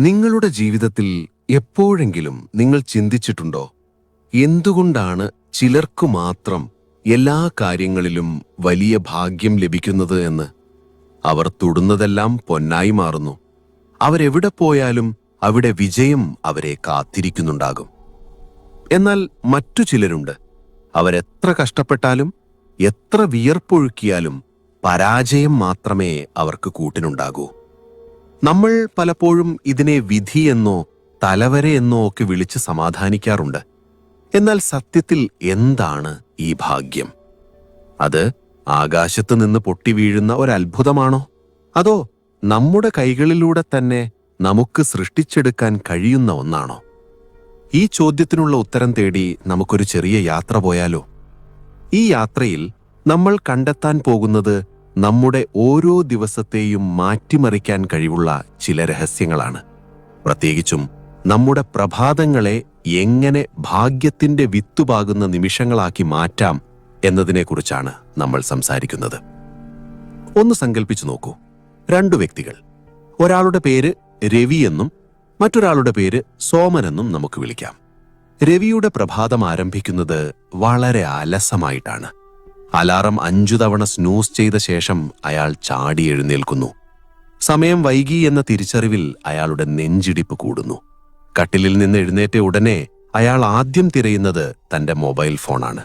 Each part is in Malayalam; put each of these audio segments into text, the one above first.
നിങ്ങളുടെ ജീവിതത്തിൽ എപ്പോഴെങ്കിലും നിങ്ങൾ ചിന്തിച്ചിട്ടുണ്ടോ, എന്തുകൊണ്ടാണ് ചിലർക്കു മാത്രം എല്ലാ കാര്യങ്ങളിലും വലിയ ഭാഗ്യം ലഭിക്കുന്നത് എന്ന്? അവർ തൊടുന്നതെല്ലാം പൊന്നായി മാറുന്നു. അവരെവിടെ പോയാലും അവിടെ വിജയം അവരെ കാത്തിരിക്കുന്നുണ്ടാകും. എന്നാൽ മറ്റു ചിലരുണ്ട്, അവരെത്ര കഷ്ടപ്പെട്ടാലും എത്ര വിയർപ്പൊഴുക്കിയാലും പരാജയം മാത്രമേ അവർക്ക് കൂട്ടിനുണ്ടാകൂ. നമ്മൾ പലപ്പോഴും ഇതിനെ വിധിയെന്നോ തലവരെയെന്നോ ഒക്കെ വിളിച്ച് സമാധാനിക്കാറുണ്ട്. എന്നാൽ സത്യത്തിൽ എന്താണ് ഈ ഭാഗ്യം? അത് ആകാശത്ത് നിന്ന് പൊട്ടി വീഴുന്ന ഒരത്ഭുതമാണോ, അതോ നമ്മുടെ കൈകളിലൂടെ തന്നെ നമുക്ക് സൃഷ്ടിച്ചെടുക്കാൻ കഴിയുന്ന ഒന്നാണോ? ഈ ചോദ്യത്തിനുള്ള ഉത്തരം തേടി നമുക്കൊരു ചെറിയ യാത്ര പോയാലോ? ഈ യാത്രയിൽ നമ്മൾ കണ്ടെത്താൻ പോകുന്നത് നമ്മുടെ ഓരോ ദിവസത്തെയും മാറ്റിമറിക്കാൻ കഴിവുള്ള ചില രഹസ്യങ്ങളാണ്. പ്രത്യേകിച്ചും നമ്മുടെ പ്രഭാതങ്ങളെ എങ്ങനെ ഭാഗ്യത്തിന്റെ വിത്തുപാകുന്ന നിമിഷങ്ങളാക്കി മാറ്റാം എന്നതിനെക്കുറിച്ചാണ് നമ്മൾ സംസാരിക്കുന്നത്. ഒന്ന് സങ്കല്പിച്ചു നോക്കൂ. രണ്ടു വ്യക്തികൾ. ഒരാളുടെ പേര് രവി എന്നും മറ്റൊരാളുടെ പേര് സോമൻ എന്നും നമുക്ക് വിളിക്കാം. രവിയുടെ പ്രഭാതം ആരംഭിക്കുന്നത് വളരെ അലസമായിട്ടാണ്. അലാറം 5 തവണ സ്നൂസ് ചെയ്ത ശേഷം അയാൾ ചാടി എഴുന്നേൽക്കുന്നു. സമയം വൈകി എന്ന തിരിച്ചറിവിൽ അയാളുടെ നെഞ്ചിടിപ്പ് കൂടുന്നു. കട്ടിലിൽ നിന്ന് എഴുന്നേറ്റ ഉടനെ അയാൾ ആദ്യം തിരയുന്നത് തന്റെ മൊബൈൽ ഫോണാണ്.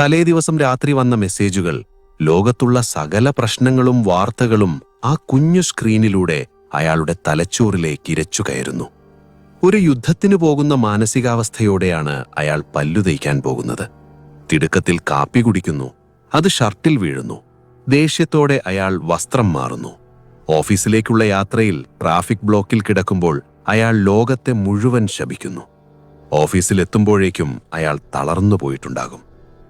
തലേ ദിവസം രാത്രി വന്ന മെസ്സേജുകൾ, ലോകത്തുള്ള സകല പ്രശ്നങ്ങളും വാർത്തകളും ആ കുഞ്ഞു സ്ക്രീനിലൂടെ അയാളുടെ തലച്ചോറിലേക്ക് ഇരച്ചു കയറുന്നു. ഒരു യുദ്ധത്തിനു പോകുന്ന മാനസികാവസ്ഥയോടെയാണ് അയാൾ പല്ലു തേയ്ക്കാൻ പോകുന്നത്. തിടുക്കത്തിൽ കാപ്പി കുടിക്കുന്നു. അത് ഷർട്ടിൽ വീഴുന്നു. ദേഷ്യത്തോടെ അയാൾ വസ്ത്രം മാറുന്നു. ഓഫീസിലേക്കുള്ള യാത്രയിൽ ട്രാഫിക് ബ്ലോക്കിൽ കിടക്കുമ്പോൾ അയാൾ ലോകത്തെ മുഴുവൻ ശപിക്കുന്നു. ഓഫീസിലെത്തുമ്പോഴേക്കും അയാൾ തളർന്നു പോയിട്ടുണ്ടാകും.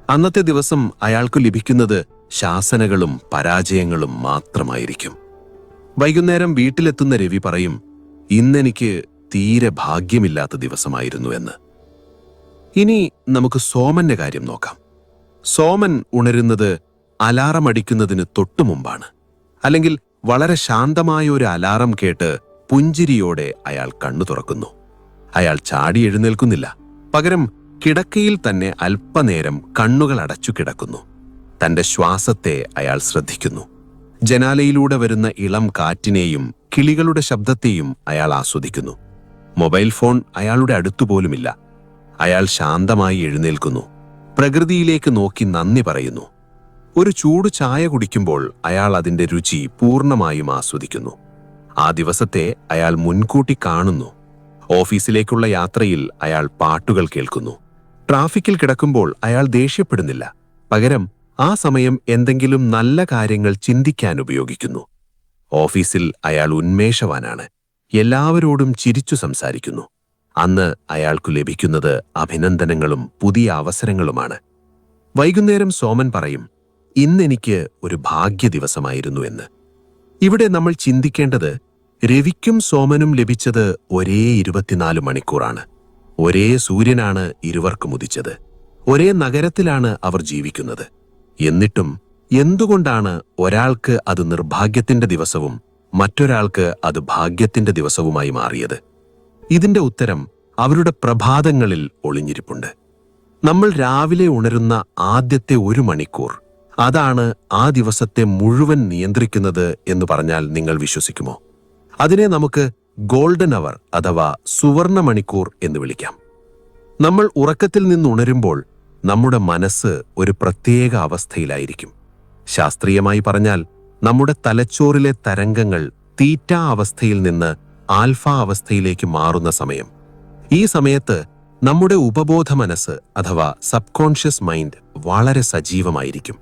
അന്നത്തെ ദിവസം അയാൾക്ക് ലഭിക്കുന്നത് ശാസനകളും പരാജയങ്ങളും മാത്രമായിരിക്കും. വൈകുന്നേരം വീട്ടിലെത്തുന്ന രവി പറയും, ഇന്നെനിക്ക് തീരെ ഭാഗ്യമില്ലാത്ത ദിവസമായിരുന്നു എന്ന്. ഇനി നമുക്ക് സോമന്റെ കാര്യം നോക്കാം. സോമൻ ഉണരുന്നത് അലാറം അടിക്കുന്നതിന് തൊട്ടു മുമ്പാണ്. അല്ലെങ്കിൽ വളരെ ശാന്തമായ ഒരു അലാറം കേട്ട് പുഞ്ചിരിയോടെ അയാൾ കണ്ണു തുറക്കുന്നു. അയാൾ ചാടി എഴുന്നേൽക്കുന്നില്ല. പകരം കിടക്കയിൽ തന്നെ അല്പനേരം കണ്ണുകൾ അടച്ചു കിടക്കുന്നു. തന്റെ ശ്വാസത്തെ അയാൾ ശ്രദ്ധിക്കുന്നു. ജനാലയിലൂടെ വരുന്ന ഇളം കാറ്റിനെയും കിളികളുടെ ശബ്ദത്തെയും അയാൾ ആസ്വദിക്കുന്നു. മൊബൈൽ ഫോൺ അയാളുടെ അടുത്തുപോലുമില്ല. അയാൾ ശാന്തമായി എഴുന്നേൽക്കുന്നു. പ്രകൃതിയിലേക്ക് നോക്കി നന്ദി പറയുന്നു. ഒരു ചൂട് ചായ കുടിക്കുമ്പോൾ അയാൾ അതിന്റെ രുചി പൂർണ്ണമായും ആസ്വദിക്കുന്നു. ആ ദിവസത്തെ അയാൾ മുൻകൂട്ടി കാണുന്നു. ഓഫീസിലേക്കുള്ള യാത്രയിൽ അയാൾ പാട്ടുകൾ കേൾക്കുന്നു. ട്രാഫിക്കിൽ കിടക്കുമ്പോൾ അയാൾ ദേഷ്യപ്പെടുന്നില്ല. പകരം ആ സമയം എന്തെങ്കിലും നല്ല കാര്യങ്ങൾ ചിന്തിക്കാൻ ഉപയോഗിക്കുന്നു. ഓഫീസിൽ അയാൾ ഉന്മേഷവാനാണ്. എല്ലാവരോടും ചിരിച്ചു സംസാരിക്കുന്നു. അന്ന് അയാൾക്കു ലഭിക്കുന്നത് അഭിനന്ദനങ്ങളും പുതിയ അവസരങ്ങളുമാണ്. വൈകുന്നേരം സോമൻ പറയും, ഇന്നെനിക്ക് ഒരു ഭാഗ്യ ദിവസമായിരുന്നു എന്ന്. ഇവിടെ നമ്മൾ ചിന്തിക്കേണ്ടത്, രവിക്കും സോമനും ലഭിച്ചത് ഒരേ 24 മണിക്കൂറാണ്. ഒരേ സൂര്യനാണ് ഇരുവർക്കും ഉദിച്ചത്. ഒരേ നഗരത്തിലാണ് അവർ ജീവിക്കുന്നത്. എന്നിട്ടും എന്തുകൊണ്ടാണ് ഒരാൾക്ക് അത് നിർഭാഗ്യത്തിന്റെ ദിവസവും മറ്റൊരാൾക്ക് അത് ഭാഗ്യത്തിന്റെ ദിവസവുമായി മാറിയത്? ഇതിന്റെ ഉത്തരം അവരുടെ പ്രഭാതങ്ങളിൽ ഒളിഞ്ഞിരിപ്പുണ്ട്. നമ്മൾ രാവിലെ ഉണരുന്ന ആദ്യത്തെ 1 മണിക്കൂർ, അതാണ് ആ ദിവസത്തെ മുഴുവൻ നിയന്ത്രിക്കുന്നത് എന്ന് പറഞ്ഞാൽ നിങ്ങൾ വിശ്വസിക്കുമോ? അതിനെ നമുക്ക് ഗോൾഡൻ അവർ അഥവാ സുവർണ മണിക്കൂർ എന്ന് വിളിക്കാം. നമ്മൾ ഉറക്കത്തിൽ നിന്നുണരുമ്പോൾ നമ്മുടെ മനസ്സ് ഒരു പ്രത്യേക അവസ്ഥയിലായിരിക്കും. ശാസ്ത്രീയമായി പറഞ്ഞാൽ നമ്മുടെ തലച്ചോറിലെ തരംഗങ്ങൾ തീറ്റ അവസ്ഥയിൽ നിന്ന് ആൽഫ അവസ്ഥയിലേക്ക് മാറുന്ന സമയം. ഈ സമയത്ത് നമ്മുടെ ഉപബോധ മനസ്സ് അഥവാ സബ് കോൺഷ്യസ് മൈൻഡ് വളരെ സജീവമായിരിക്കും.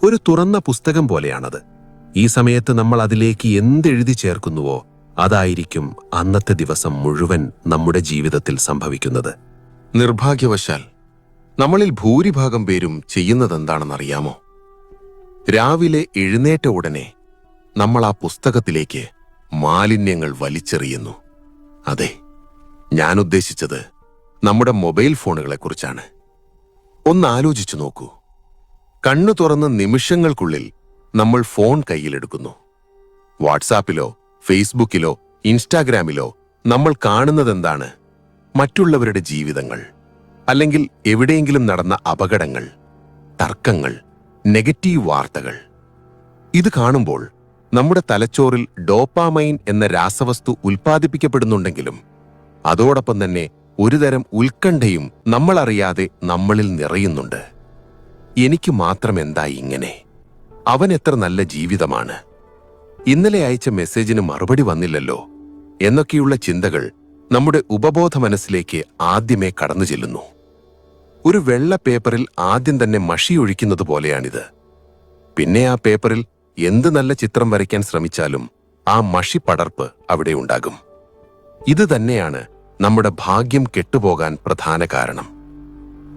ഒരു തുറന്ന പുസ്തകം പോലെയാണത്. ഈ സമയത്ത് നമ്മൾ അതിലേക്ക് എന്തെഴുതി ചേർക്കുന്നുവോ അതായിരിക്കും അന്നത്തെ ദിവസം മുഴുവൻ നമ്മുടെ ജീവിതത്തിൽ സംഭവിക്കുന്നത്. നിർഭാഗ്യവശാൽ നമ്മളിൽ ഭൂരിഭാഗം പേരും ചെയ്യുന്നതെന്താണെന്നറിയാമോ? രാവിലെ എഴുന്നേറ്റ ഉടനെ നമ്മൾ ആ പുസ്തകത്തിലേക്ക് മാലിന്യങ്ങൾ വലിച്ചെറിയുന്നു. അതെ, ഞാൻ ഉദ്ദേശിച്ചത് നമ്മുടെ മൊബൈൽ ഫോണുകളെക്കുറിച്ചാണ്. ഒന്ന് ആലോചിച്ചു നോക്കൂ. കണ്ണു തുറന്ന നിമിഷങ്ങൾക്കുള്ളിൽ നമ്മൾ ഫോൺ കയ്യിലെടുക്കുന്നു. വാട്സാപ്പിലോ ഫേസ്ബുക്കിലോ ഇൻസ്റ്റാഗ്രാമിലോ നമ്മൾ കാണുന്നതെന്താണ്? മറ്റുള്ളവരുടെ ജീവിതങ്ങൾ, അല്ലെങ്കിൽ എവിടെയെങ്കിലും നടന്ന അപകടങ്ങൾ, തർക്കങ്ങൾ, നെഗറ്റീവ് വാർത്തകൾ. ഇത് കാണുമ്പോൾ നമ്മുടെ തലച്ചോറിൽ ഡോപ്പാമൈൻ എന്ന രാസവസ്തു ഉൽപ്പാദിപ്പിക്കപ്പെടുന്നുണ്ടെങ്കിലും അതോടൊപ്പം തന്നെ ഒരുതരം ഉത്കണ്ഠയും നമ്മളറിയാതെ നമ്മളിൽ നിറയുന്നുണ്ട്. എനിക്ക് മാത്രം എന്താ ഇങ്ങനെ? അവൻ എത്ര നല്ല ജീവിതമാണ്, ഇന്നലെ അയച്ച മെസ്സേജിന് മറുപടി വന്നില്ലല്ലോ എന്നൊക്കെയുള്ള ചിന്തകൾ നമ്മുടെ ഉപബോധ മനസ്സിലേക്ക് ആദ്യമേ കടന്നു ചെല്ലുന്നു. ഒരു വെള്ള പേപ്പറിൽ ആദ്യം തന്നെ മഷി ഒഴിക്കുന്നത് പോലെയാണിത്. പിന്നെ ആ പേപ്പറിൽ എന്ത് നല്ല ചിത്രം വരയ്ക്കാൻ ശ്രമിച്ചാലും ആ മഷി പടർപ്പ് അവിടെ ഉണ്ടാകും. ഇത് തന്നെയാണ് നമ്മുടെ ഭാഗ്യം കെട്ടുപോകാൻ പ്രധാന കാരണം.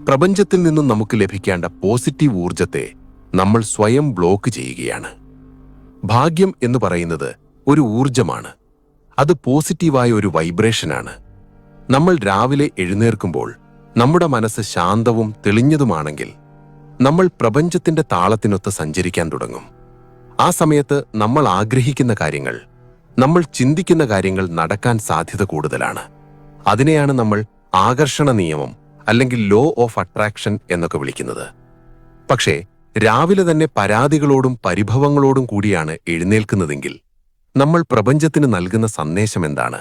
പ്രപഞ്ചത്തിൽ നിന്നും നമുക്ക് ലഭിക്കേണ്ട പോസിറ്റീവ് ഊർജത്തെ നമ്മൾ സ്വയം ബ്ലോക്ക് ചെയ്യുകയാണ്. ഭാഗ്യം എന്ന് പറയുന്നത് ഒരു ഊർജമാണ്. അത് പോസിറ്റീവായ ഒരു വൈബ്രേഷനാണ്. നമ്മൾ രാവിലെ എഴുന്നേൽക്കുമ്പോൾ നമ്മുടെ മനസ്സ് ശാന്തവും തെളിഞ്ഞതുമാണെങ്കിൽ നമ്മൾ പ്രപഞ്ചത്തിന്റെ താളത്തിനൊത്ത് സഞ്ചരിക്കാൻ തുടങ്ങും. ആ സമയത്ത് നമ്മൾ ആഗ്രഹിക്കുന്ന കാര്യങ്ങൾ, നമ്മൾ ചിന്തിക്കുന്ന കാര്യങ്ങൾ നടക്കാൻ സാധ്യത കൂടുതലാണ്. അതിനെയാണ് നമ്മൾ ആകർഷണ നിയമം അല്ലെങ്കിൽ ലോ ഓഫ് അട്രാക്ഷൻ എന്നൊക്കെ വിളിക്കുന്നത്. പക്ഷേ രാവിലെ തന്നെ പരാതികളോടും പരിഭവങ്ങളോടും കൂടിയാണ് എഴുന്നേൽക്കുന്നതെങ്കിൽ നമ്മൾ പ്രപഞ്ചത്തിന് നൽകുന്ന സന്ദേശം എന്താണ്?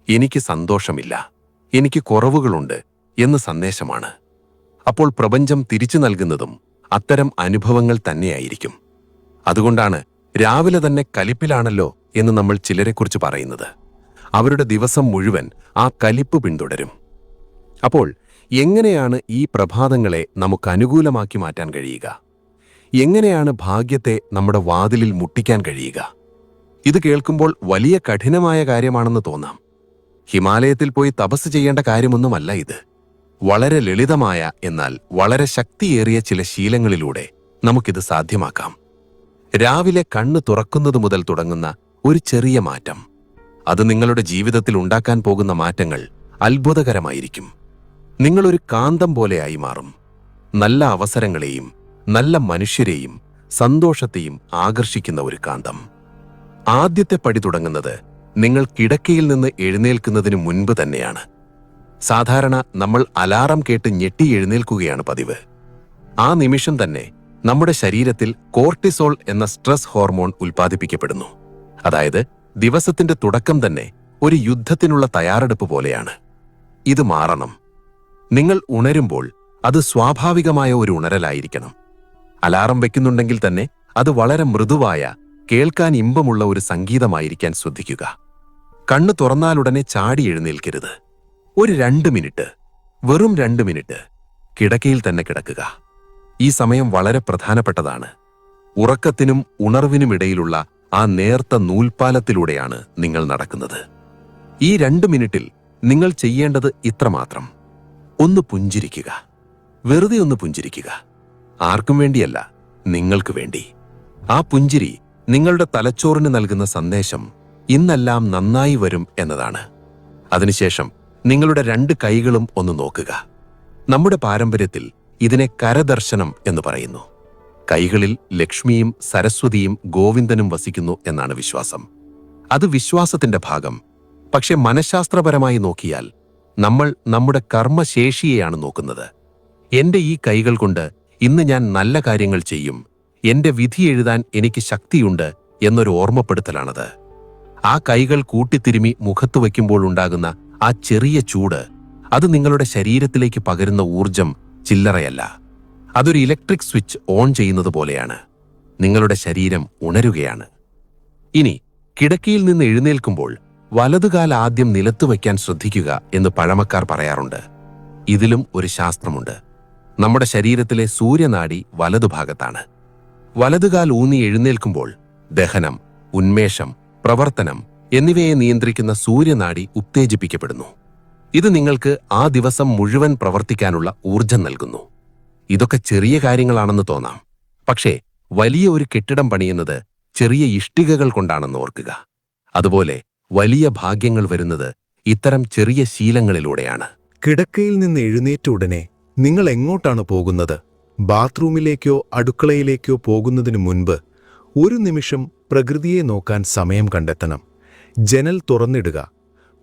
എനിക്ക് സന്തോഷമില്ല, എനിക്ക് കുറവുകളുണ്ട് എന്ന് സന്ദേശമാണ്. അപ്പോൾ പ്രപഞ്ചം തിരിച്ചു നൽകുന്നതും അത്തരം അനുഭവങ്ങൾ തന്നെയായിരിക്കും. അതുകൊണ്ടാണ് രാവിലെ തന്നെ കലിപ്പിലാണല്ലോ എന്ന് നമ്മൾ ചിലരെക്കുറിച്ച് പറയുന്നത്. അവരുടെ ദിവസം മുഴുവൻ ആ കലിപ്പ് പിന്തുടരും. അപ്പോൾ എങ്ങനെയാണ് ഈ പ്രഭാതങ്ങളെ നമുക്ക് അനുകൂലമാക്കി മാറ്റാൻ കഴിയുക? എങ്ങനെയാണ് ഭാഗ്യത്തെ നമ്മുടെ വാതിലിൽ മുട്ടിക്കാൻ കഴിയുക? ഇത് കേൾക്കുമ്പോൾ വലിയ കഠിനമായ കാര്യമാണെന്ന് തോന്നാം. ഹിമാലയത്തിൽ പോയി തപസ് ചെയ്യേണ്ട കാര്യമൊന്നുമല്ല ഇത്. വളരെ ലളിതമായ എന്നാൽ വളരെ ശക്തിയേറിയ ചില ശീലങ്ങളിലൂടെ നമുക്കിത് സാധ്യമാക്കാം. രാവിലെ കണ്ണ് തുറക്കുന്നത് മുതൽ തുടങ്ങുന്ന ഒരു ചെറിയ മാറ്റം, അത് നിങ്ങളുടെ ജീവിതത്തിൽ ഉണ്ടാക്കാൻ പോകുന്ന മാറ്റങ്ങൾ അത്ഭുതകരമായിരിക്കും. നിങ്ങളൊരു കാന്തം പോലെയായി മാറും. നല്ല അവസരങ്ങളെയും നല്ല മനുഷ്യരെയും സന്തോഷത്തെയും ആകർഷിക്കുന്ന ഒരു കാന്തം. ആദ്യത്തെ പടി തുടങ്ങുന്നത് നിങ്ങൾ കിടക്കയിൽ നിന്ന് എഴുന്നേൽക്കുന്നതിന് മുൻപ് തന്നെയാണ്. സാധാരണ നമ്മൾ അലാറം കേട്ട് ഞെട്ടി എഴുന്നേൽക്കുകയാണ് പതിവ്. ആ നിമിഷം തന്നെ നമ്മുടെ ശരീരത്തിൽ കോർട്ടിസോൾ എന്ന സ്ട്രെസ് ഹോർമോൺ ഉൽപ്പാദിപ്പിക്കപ്പെടുന്നു. അതായത് ദിവസത്തിന്റെ തുടക്കം തന്നെ ഒരു യുദ്ധത്തിനുള്ള തയ്യാറെടുപ്പ് പോലെയാണ്. ഇത് മാറണം. നിങ്ങൾ ഉണരുമ്പോൾ അത് സ്വാഭാവികമായ ഒരു ഉണരലായിരിക്കണം. അലാറം വെക്കുന്നുണ്ടെങ്കിൽ തന്നെ അത് വളരെ മൃദുവായ, കേൾക്കാൻ ഇമ്പമുള്ള ഒരു സംഗീതമായിരിക്കാൻ ശ്രദ്ധിക്കുക. കണ്ണ് തുറന്നാലുടനെ ചാടി എഴുന്നേൽക്കരുത്. ഒരു 2 മിനിറ്റ്, വെറും 2 മിനിറ്റ് കിടക്കയിൽ തന്നെ കിടക്കുക. ഈ സമയം വളരെ പ്രധാനപ്പെട്ടതാണ്. ഉറക്കത്തിനും ഉണർവിനുമിടയിലുള്ള ആ നേർത്ത നൂൽപ്പാലത്തിലൂടെയാണ് നിങ്ങൾ നടക്കുന്നത്. ഈ 2 മിനിറ്റിൽ നിങ്ങൾ ചെയ്യേണ്ടത് ഇത്രമാത്രം: ഒന്ന് പുഞ്ചിരിക്കുക. വെറുതെ ഒന്ന് പുഞ്ചിരിക്കുക. ആർക്കും വേണ്ടിയല്ല, നിങ്ങൾക്ക് വേണ്ടി. ആ പുഞ്ചിരി നിങ്ങളുടെ തലച്ചോറിന് നൽകുന്ന സന്ദേശം ഇന്നെല്ലാം നന്നായി വരും എന്നതാണ്. അതിനുശേഷം നിങ്ങളുടെ 2 കൈകളും ഒന്ന് നോക്കുക. നമ്മുടെ പാരമ്പര്യത്തിൽ ഇതിനെ കരദർശനം എന്ന് പറയുന്നു. കൈകളിൽ ലക്ഷ്മിയും സരസ്വതിയും ഗോവിന്ദനും വസിക്കുന്നു എന്നാണ് വിശ്വാസം. അത് വിശ്വാസത്തിന്റെ ഭാഗം. പക്ഷെ മനഃശാസ്ത്രപരമായി നോക്കിയാൽ നമ്മൾ നമ്മുടെ കർമ്മശേഷിയെയാണ് നോക്കുന്നത്. എന്റെ ഈ കൈകൾ കൊണ്ട് ഇന്ന് ഞാൻ നല്ല കാര്യങ്ങൾ ചെയ്യും, എന്റെ വിധി എഴുതാൻ എനിക്ക് ശക്തിയുണ്ട് എന്നൊരു ഓർമ്മപ്പെടുത്തലാണത്. ആ കൈകൾ കൂട്ടിത്തിരുമി മുഖത്ത് വയ്ക്കുമ്പോൾ ഉണ്ടാകുന്ന ആ ചെറിയ ചൂട്, അത് നിങ്ങളുടെ ശരീരത്തിലേക്ക് പകരുന്ന ഊർജം ചില്ലറയല്ല. അതൊരു ഇലക്ട്രിക് സ്വിച്ച് ഓൺ ചെയ്യുന്നത് പോലെയാണ്. നിങ്ങളുടെ ശരീരം ഉണരുകയാണ്. ഇനി കിടക്കയിൽ നിന്ന് എഴുന്നേൽക്കുമ്പോൾ വലതുകാൽ ആദ്യം നിലത്ത് വയ്ക്കാൻ ശ്രദ്ധിക്കുക എന്ന് പഴമക്കാർ പറയാറുണ്ട്. ഇതിലും ഒരു ശാസ്ത്രമുണ്ട്. നമ്മുടെ ശരീരത്തിലെ സൂര്യനാഡി വലതുഭാഗത്താണ്. വലതുകാൽ ഊന്നി എഴുന്നേൽക്കുമ്പോൾ ദഹനം, ഉന്മേഷം, പ്രവർത്തനം എന്നിവയെ നിയന്ത്രിക്കുന്ന സൂര്യനാഡി ഉത്തേജിപ്പിക്കപ്പെടുന്നു. ഇത് നിങ്ങൾക്ക് ആ ദിവസം മുഴുവൻ പ്രവർത്തിക്കാനുള്ള ഊർജം നൽകുന്നു. ഇതൊക്കെ ചെറിയ കാര്യങ്ങളാണെന്ന് തോന്നാം. പക്ഷേ വലിയ ഒരു കെട്ടിടം പണിയുന്നത് ചെറിയ ഇഷ്ടികകൾ കൊണ്ടാണെന്ന് ഓർക്കുക. അതുപോലെ വലിയ ഭാഗ്യങ്ങൾ വരുന്നത് ഇത്തരം ചെറിയ ശീലങ്ങളിലൂടെയാണ്. കിടക്കയിൽ നിന്ന് എഴുന്നേറ്റ ഉടനെ നിങ്ങൾ എങ്ങോട്ടാണ് പോകുന്നത്? ബാത്റൂമിലേക്കോ അടുക്കളയിലേക്കോ പോകുന്നതിനു മുൻപ് ഒരു നിമിഷം പ്രകൃതിയെ നോക്കാൻ സമയം കണ്ടെത്തണം. ജനൽ തുറന്നിടുക.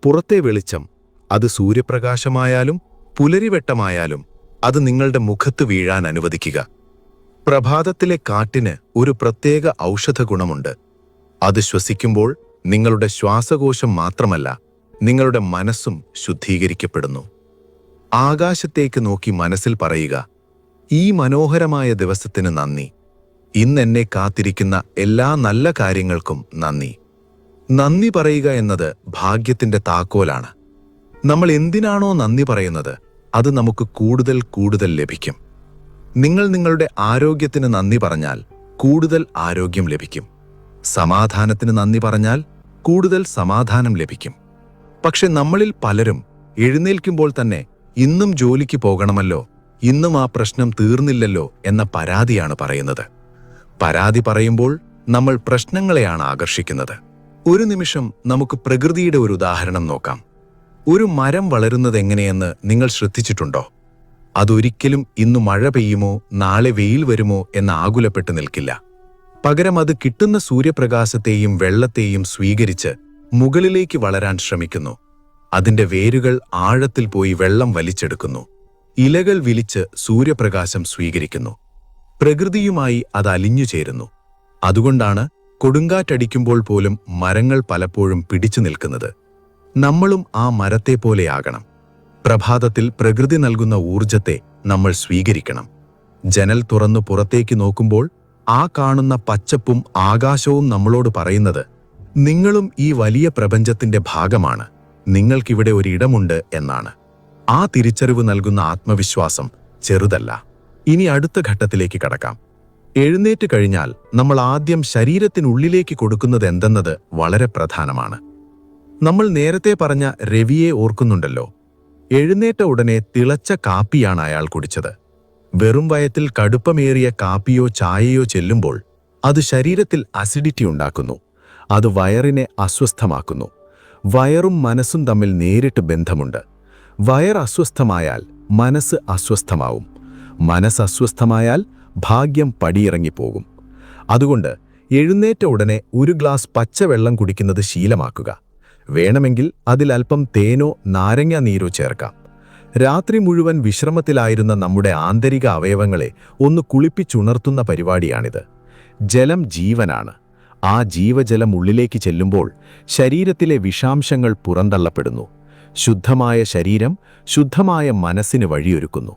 പുറത്തെ വെളിച്ചം, അത് സൂര്യപ്രകാശമായാലും പുലരിവെട്ടമായാലും, അത് നിങ്ങളുടെ മുഖത്ത് വീഴാൻ അനുവദിക്കുക. പ്രഭാതത്തിലെ കാറ്റിന് ഒരു പ്രത്യേക ഔഷധ ഗുണമുണ്ട്. അത് ശ്വസിക്കുമ്പോൾ നിങ്ങളുടെ ശ്വാസകോശം മാത്രമല്ല, നിങ്ങളുടെ മനസ്സും ശുദ്ധീകരിക്കപ്പെടുന്നു. ആകാശത്തേക്ക് നോക്കി മനസ്സിൽ പറയുക, ഈ മനോഹരമായ ദിവസത്തിന് നന്ദി. ഇന്നെന്നെ കാത്തിരിക്കുന്ന എല്ലാ നല്ല കാര്യങ്ങൾക്കും നന്ദി. നന്ദി പറയുക എന്നത് ഭാഗ്യത്തിന്റെ താക്കോലാണ്. നമ്മൾ എന്തിനാണോ നന്ദി പറയുന്നത്, അത് നമുക്ക് കൂടുതൽ കൂടുതൽ ലഭിക്കും. നിങ്ങൾ നിങ്ങളുടെ ആരോഗ്യത്തിന് നന്ദി പറഞ്ഞാൽ കൂടുതൽ ആരോഗ്യം ലഭിക്കും. സമാധാനത്തിന് നന്ദി പറഞ്ഞാൽ കൂടുതൽ സമാധാനം ലഭിക്കും. പക്ഷെ നമ്മളിൽ പലരും എഴുന്നേൽക്കുമ്പോൾ തന്നെ ഇന്നും ജോലിക്ക് പോകണമല്ലോ, ഇന്നും ആ പ്രശ്നം തീർന്നില്ലല്ലോ എന്ന പരാതിയാണ് പറയുന്നത്. പരാതി പറയുമ്പോൾ നമ്മൾ പ്രശ്നങ്ങളെയാണ് ആകർഷിക്കുന്നത്. ഒരു നിമിഷം നമുക്ക് പ്രകൃതിയുടെ ഒരു ഉദാഹരണം നോക്കാം. ഒരു മരം വളരുന്നത് എങ്ങനെയെന്ന് നിങ്ങൾ ശ്രദ്ധിച്ചിട്ടുണ്ടോ? അതൊരിക്കലും ഇന്നു മഴ പെയ്യുമോ നാളെ വെയിൽ വരുമോ എന്ന് ആകുലപ്പെട്ട് നിൽക്കില്ല. പകരം അത് കിട്ടുന്ന സൂര്യപ്രകാശത്തെയും വെള്ളത്തെയും സ്വീകരിച്ച് മുകളിലേക്ക് വളരാൻ ശ്രമിക്കുന്നു. അതിന്റെ വേരുകൾ ആഴത്തിൽ പോയി വെള്ളം വലിച്ചെടുക്കുന്നു. ഇലകൾ വിരിച്ച് സൂര്യപ്രകാശം സ്വീകരിക്കുന്നു. പ്രകൃതിയുമായി അത് അലിഞ്ഞു ചേരുന്നു. അതുകൊണ്ടാണ് കൊടുങ്കാറ്റടിക്കുമ്പോൾ പോലും മരങ്ങൾ പലപ്പോഴും പിടിച്ചു നിൽക്കുന്നത്. നമ്മളും ആ മരത്തെ പോലെയാകണം. പ്രഭാതത്തിൽ പ്രകൃതി നൽകുന്ന ഊർജത്തെ നമ്മൾ സ്വീകരിക്കണം. ജനൽ തുറന്നു പുറത്തേക്ക് നോക്കുമ്പോൾ ആ കാണുന്ന പച്ചപ്പും ആകാശവും നമ്മളോട് പറയുന്നത്, നിങ്ങളും ഈ വലിയ പ്രപഞ്ചത്തിന്റെ ഭാഗമാണ്, നിങ്ങൾക്കിവിടെ ഒരിടമുണ്ട് എന്നാണ്. ആ തിരിച്ചറിവ് നൽകുന്ന ആത്മവിശ്വാസം ചെറുതല്ല. ഇനി അടുത്ത ഘട്ടത്തിലേക്ക് കടക്കാം. എഴുന്നേറ്റ് കഴിഞ്ഞാൽ നമ്മൾ ആദ്യം ശരീരത്തിനുള്ളിലേക്ക് കൊടുക്കുന്നത് എന്തെന്നത് വളരെ പ്രധാനമാണ്. നമ്മൾ നേരത്തെ പറഞ്ഞ രവിയെ ഓർക്കുന്നുണ്ടല്ലോ. എഴുന്നേറ്റ ഉടനെ തിളച്ച കാപ്പിയാണ് അയാൾ കുടിച്ചത്. വെറും വയറ്റിൽ കടുപ്പമേറിയ കാപ്പിയോ ചായയോ ചെല്ലുമ്പോൾ അത് ശരീരത്തിൽ അസിഡിറ്റി ഉണ്ടാക്കുന്നു. അത് വയറിനെ അസ്വസ്ഥമാക്കുന്നു. വയറും മനസ്സും തമ്മിൽ നേരിട്ട് ബന്ധമുണ്ട്. വയർ അസ്വസ്ഥമായാൽ മനസ്സ് അസ്വസ്ഥമാവും. മനസ്സ് അസ്വസ്ഥമായാൽ ഭാഗ്യം പടിയിറങ്ങിപ്പോകും. അതുകൊണ്ട് എഴുന്നേറ്റ ഉടനെ ഒരു ഗ്ലാസ് പച്ചവെള്ളം കുടിക്കുന്നത് ശീലമാക്കുക. വേണമെങ്കിൽ അതിൽ അല്പം തേനോ നാരങ്ങ നീരോ ചേർക്കാം. രാത്രി മുഴുവൻ വിശ്രമത്തിലായിരുന്ന നമ്മുടെ ആന്തരിക അവയവങ്ങളെ ഒന്ന് കുളിപ്പിച്ചുണർത്തുന്ന പരിപാടിയാണിത്. ജലം ജീവനാണ്. ആ ജീവജലം ഉള്ളിലേക്ക് ചെല്ലുമ്പോൾ ശരീരത്തിലെ വിഷാംശങ്ങൾ പുറന്തള്ളപ്പെടുന്നു. ശുദ്ധമായ ശരീരം ശുദ്ധമായ മനസ്സിന് വഴിയൊരുക്കുന്നു.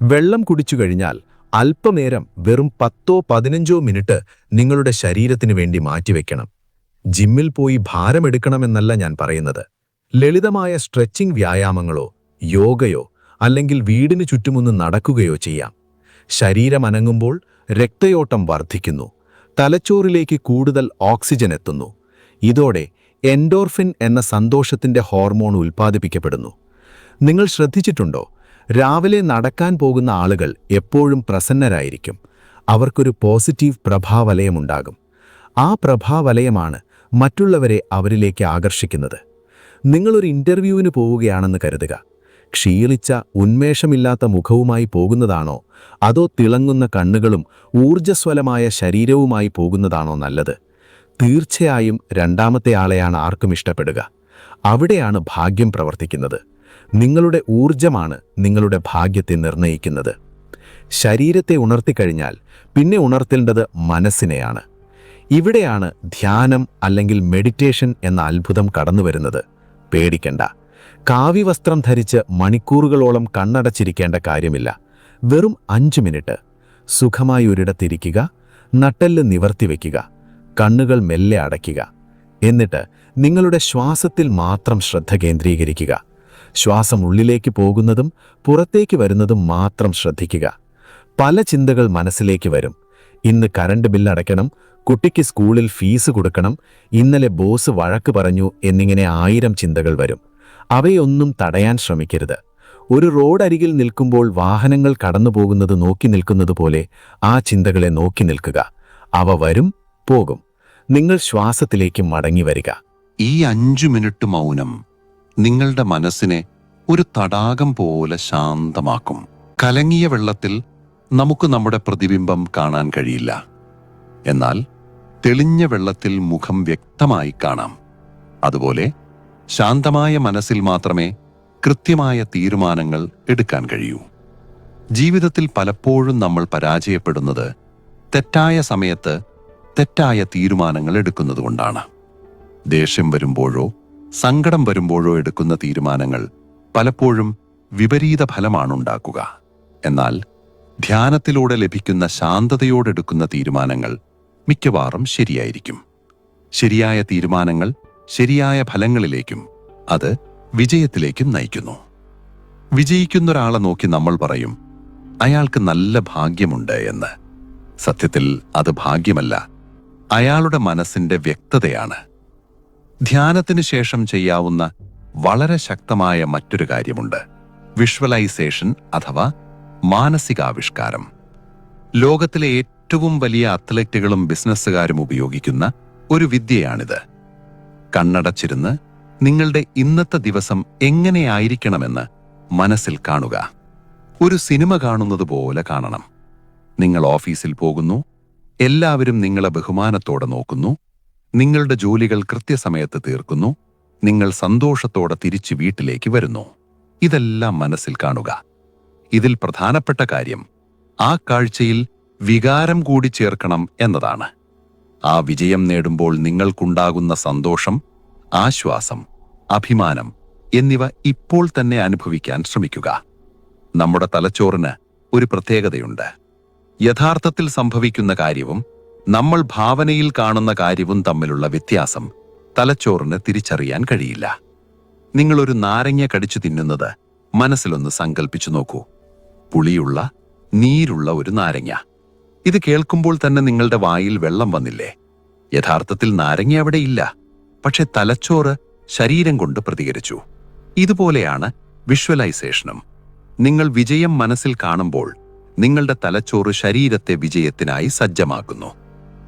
വെള്ളം കുടിച്ചു കഴിഞ്ഞാൽ അല്പനേരം, വെറും 10-15 മിനിറ്റ് നിങ്ങളുടെ ശരീരത്തിനു വേണ്ടി മാറ്റിവെക്കണം. ജിമ്മിൽ പോയി ഭാരമെടുക്കണമെന്നല്ല ഞാൻ പറയുന്നത്. ലളിതമായ സ്ട്രെച്ചിങ് വ്യായാമങ്ങളോ യോഗയോ അല്ലെങ്കിൽ വീടിനു ചുറ്റുമൊന്ന് നടക്കുകയോ ചെയ്യാം. ശരീരം അനങ്ങുമ്പോൾ രക്തയോട്ടം വർദ്ധിക്കുന്നു. തലച്ചോറിലേക്ക് കൂടുതൽ ഓക്സിജൻ എത്തുന്നു. ഇതോടെ എൻഡോർഫിൻ എന്ന സന്തോഷത്തിന്റെ ഹോർമോൺ ഉൽപ്പാദിപ്പിക്കപ്പെടുന്നു. നിങ്ങൾ ശ്രദ്ധിച്ചിട്ടുണ്ടോ? രാവിലെ നടക്കാൻ പോകുന്ന ആളുകൾ എപ്പോഴും പ്രസന്നരായിരിക്കും. അവർക്കൊരു പോസിറ്റീവ് പ്രഭാവലയമുണ്ടാകും. ആ പ്രഭാവലയമാണ് മറ്റുള്ളവരെ അവരിലേക്ക് ആകർഷിക്കുന്നത്. നിങ്ങളൊരു ഇന്റർവ്യൂവിന് പോവുകയാണെന്ന് കരുതുക. ക്ഷീണിച്ച ഉന്മേഷമില്ലാത്ത മുഖവുമായി പോകുന്നതാണോ അതോ തിളങ്ങുന്ന കണ്ണുകളും ഊർജ്ജസ്വലമായ ശരീരവുമായി പോകുന്നതാണോ നല്ലത്? തീർച്ചയായും രണ്ടാമത്തെ ആളെയാണ് ആർക്കും ഇഷ്ടപ്പെടുക. അവിടെയാണ് ഭാഗ്യം പ്രവർത്തിക്കുന്നത്. നിങ്ങളുടെ ഊർജമാണ് നിങ്ങളുടെ ഭാഗ്യത്തെ നിർണയിക്കുന്നത്. ശരീരത്തെ ഉണർത്തിക്കഴിഞ്ഞാൽ പിന്നെ ഉണർത്തേണ്ടത് മനസ്സിനെയാണ്. ഇവിടെയാണ് ധ്യാനം അല്ലെങ്കിൽ മെഡിറ്റേഷൻ എന്ന അത്ഭുതം കടന്നുവരുന്നത്. പേടിക്കണ്ട. കാവ്യവസ്ത്രം ധരിച്ച് മണിക്കൂറുകളോളം കണ്ണടച്ചിരിക്കേണ്ട കാര്യമില്ല. വെറും 5 മിനിറ്റ് സുഖമായി ഒരിടത്തിരിക്കുക. നട്ടെല്ല് നിവർത്തിവെക്കുക. കണ്ണുകൾ മെല്ലെ അടയ്ക്കുക. എന്നിട്ട് നിങ്ങളുടെ ശ്വാസത്തിൽ മാത്രം ശ്രദ്ധ കേന്ദ്രീകരിക്കുക. ശ്വാസം ഉള്ളിലേക്ക് പോകുന്നതും പുറത്തേക്ക് വരുന്നതും മാത്രം ശ്രദ്ധിക്കുക. പല ചിന്തകൾ മനസ്സിലേക്ക് വരും. ഇന്ന് കറണ്ട് ബില്ല് അടയ്ക്കണം, കുട്ടിക്ക് സ്കൂളിൽ ഫീസ് കൊടുക്കണം, ഇന്നലെ ബോസ് വഴക്ക് പറഞ്ഞു എന്നിങ്ങനെ 1000 ചിന്തകൾ വരും. അവയൊന്നും തടയാൻ ശ്രമിക്കരുത്. ഒരു റോഡരികിൽ നിൽക്കുമ്പോൾ വാഹനങ്ങൾ കടന്നുപോകുന്നത് നോക്കി നിൽക്കുന്നത് പോലെ ആ ചിന്തകളെ നോക്കി നിൽക്കുക. അവ വരും, പോകും. നിങ്ങൾ ശ്വാസത്തിലേക്ക് മടങ്ങി വരിക. ഈ 5 മിനിറ്റ് മൗനം നിങ്ങളുടെ മനസ്സിനെ ഒരു തടാകം പോലെ ശാന്തമാക്കും. കലങ്ങിയ വെള്ളത്തിൽ നമുക്ക് നമ്മുടെ പ്രതിബിംബം കാണാൻ കഴിയില്ല. എന്നാൽ തെളിഞ്ഞ വെള്ളത്തിൽ മുഖം വ്യക്തമായി കാണാം. അതുപോലെ ശാന്തമായ മനസ്സിൽ മാത്രമേ കൃത്യമായ തീരുമാനങ്ങൾ എടുക്കാൻ കഴിയൂ. ജീവിതത്തിൽ പലപ്പോഴും നമ്മൾ പരാജയപ്പെടുന്നത് തെറ്റായ സമയത്ത് തെറ്റായ തീരുമാനങ്ങൾ എടുക്കുന്നതുകൊണ്ടാണ്. ദേഷ്യം വരുമ്പോഴോ സങ്കടം വരുമ്പോഴോ എടുക്കുന്ന തീരുമാനങ്ങൾ പലപ്പോഴും വിപരീത ഫലമാണുണ്ടാക്കുക. എന്നാൽ ധ്യാനത്തിലൂടെ ലഭിക്കുന്ന ശാന്തതയോടെടുക്കുന്ന തീരുമാനങ്ങൾ മിക്കവാറും ശരിയായിരിക്കും. ശരിയായ തീരുമാനങ്ങൾ ശരിയായ ഫലങ്ങളിലേക്കും അത് വിജയത്തിലേക്കും നയിക്കുന്നു. വിജയിക്കുന്നൊരാളെ നോക്കി നമ്മൾ പറയും, അയാൾക്ക് നല്ല ഭാഗ്യമുണ്ട് എന്ന്. സത്യത്തിൽ അത് ഭാഗ്യമല്ല, അയാളുടെ മനസ്സിന്റെ വ്യക്തതയാണ്. ധ്യാനത്തിന് ശേഷം ചെയ്യാവുന്ന വളരെ ശക്തമായ മറ്റൊരു കാര്യമുണ്ട്: വിഷ്വലൈസേഷൻ അഥവാ മാനസികാവിഷ്കാരം. ലോകത്തിലെ ഏറ്റവും വലിയ അത്ലറ്റുകളും ബിസിനസ്സുകാരും ഉപയോഗിക്കുന്ന ഒരു വിദ്യയാണിത്. കണ്ണടച്ചിരുന്ന് നിങ്ങളുടെ ഇന്നത്തെ ദിവസം എങ്ങനെയായിരിക്കണമെന്ന് മനസ്സിൽ കാണുക. ഒരു സിനിമ കാണുന്നത് പോലെ കാണണം. നിങ്ങൾ ഓഫീസിൽ പോകുന്നു, എല്ലാവരും നിങ്ങളെ ബഹുമാനത്തോടെ നോക്കുന്നു, നിങ്ങളുടെ ജോലികൾ കൃത്യസമയത്ത് തീർക്കുന്നു, നിങ്ങൾ സന്തോഷത്തോടെ തിരിച്ച് വീട്ടിലേക്ക് വരുന്നു. ഇതെല്ലാം മനസ്സിൽ കാണുക. ഇതിൽ പ്രധാനപ്പെട്ട കാര്യം ആ കാഴ്ചയിൽ വികാരം കൂടി ചേർക്കണം എന്നതാണ്. ആ വിജയം നേടുമ്പോൾ നിങ്ങൾക്കുണ്ടാകുന്ന സന്തോഷം, ആശ്വാസം, അഭിമാനം എന്നിവ ഇപ്പോൾ തന്നെ അനുഭവിക്കാൻ ശ്രമിക്കുക. നമ്മുടെ തലച്ചോറിന് ഒരു പ്രത്യേകതയുണ്ട്. യഥാർത്ഥത്തിൽ സംഭവിക്കുന്ന കാര്യവും നമ്മൾ ഭാവനയിൽ കാണുന്ന കാര്യവും തമ്മിലുള്ള വ്യത്യാസം തലച്ചോറിന് തിരിച്ചറിയാൻ കഴിയില്ല. നിങ്ങളൊരു നാരങ്ങ കടിച്ചു തിന്നുന്നത് മനസ്സിലൊന്ന് സങ്കൽപ്പിച്ചു നോക്കൂ. പുളിയുള്ള, നീരുള്ള ഒരു നാരങ്ങ. ഇത് കേൾക്കുമ്പോൾ തന്നെ നിങ്ങളുടെ വായിൽ വെള്ളം വന്നില്ലേ? യഥാർത്ഥത്തിൽ നാരങ്ങ അവിടെ ഇല്ല, പക്ഷെ തലച്ചോറ് ശരീരം കൊണ്ട് പ്രതികരിച്ചു. ഇതുപോലെയാണ് വിഷ്വലൈസേഷനും. നിങ്ങൾ വിജയം മനസ്സിൽ കാണുമ്പോൾ നിങ്ങളുടെ തലച്ചോറ് ശരീരത്തെ വിജയത്തിനായി സജ്ജമാക്കുന്നു.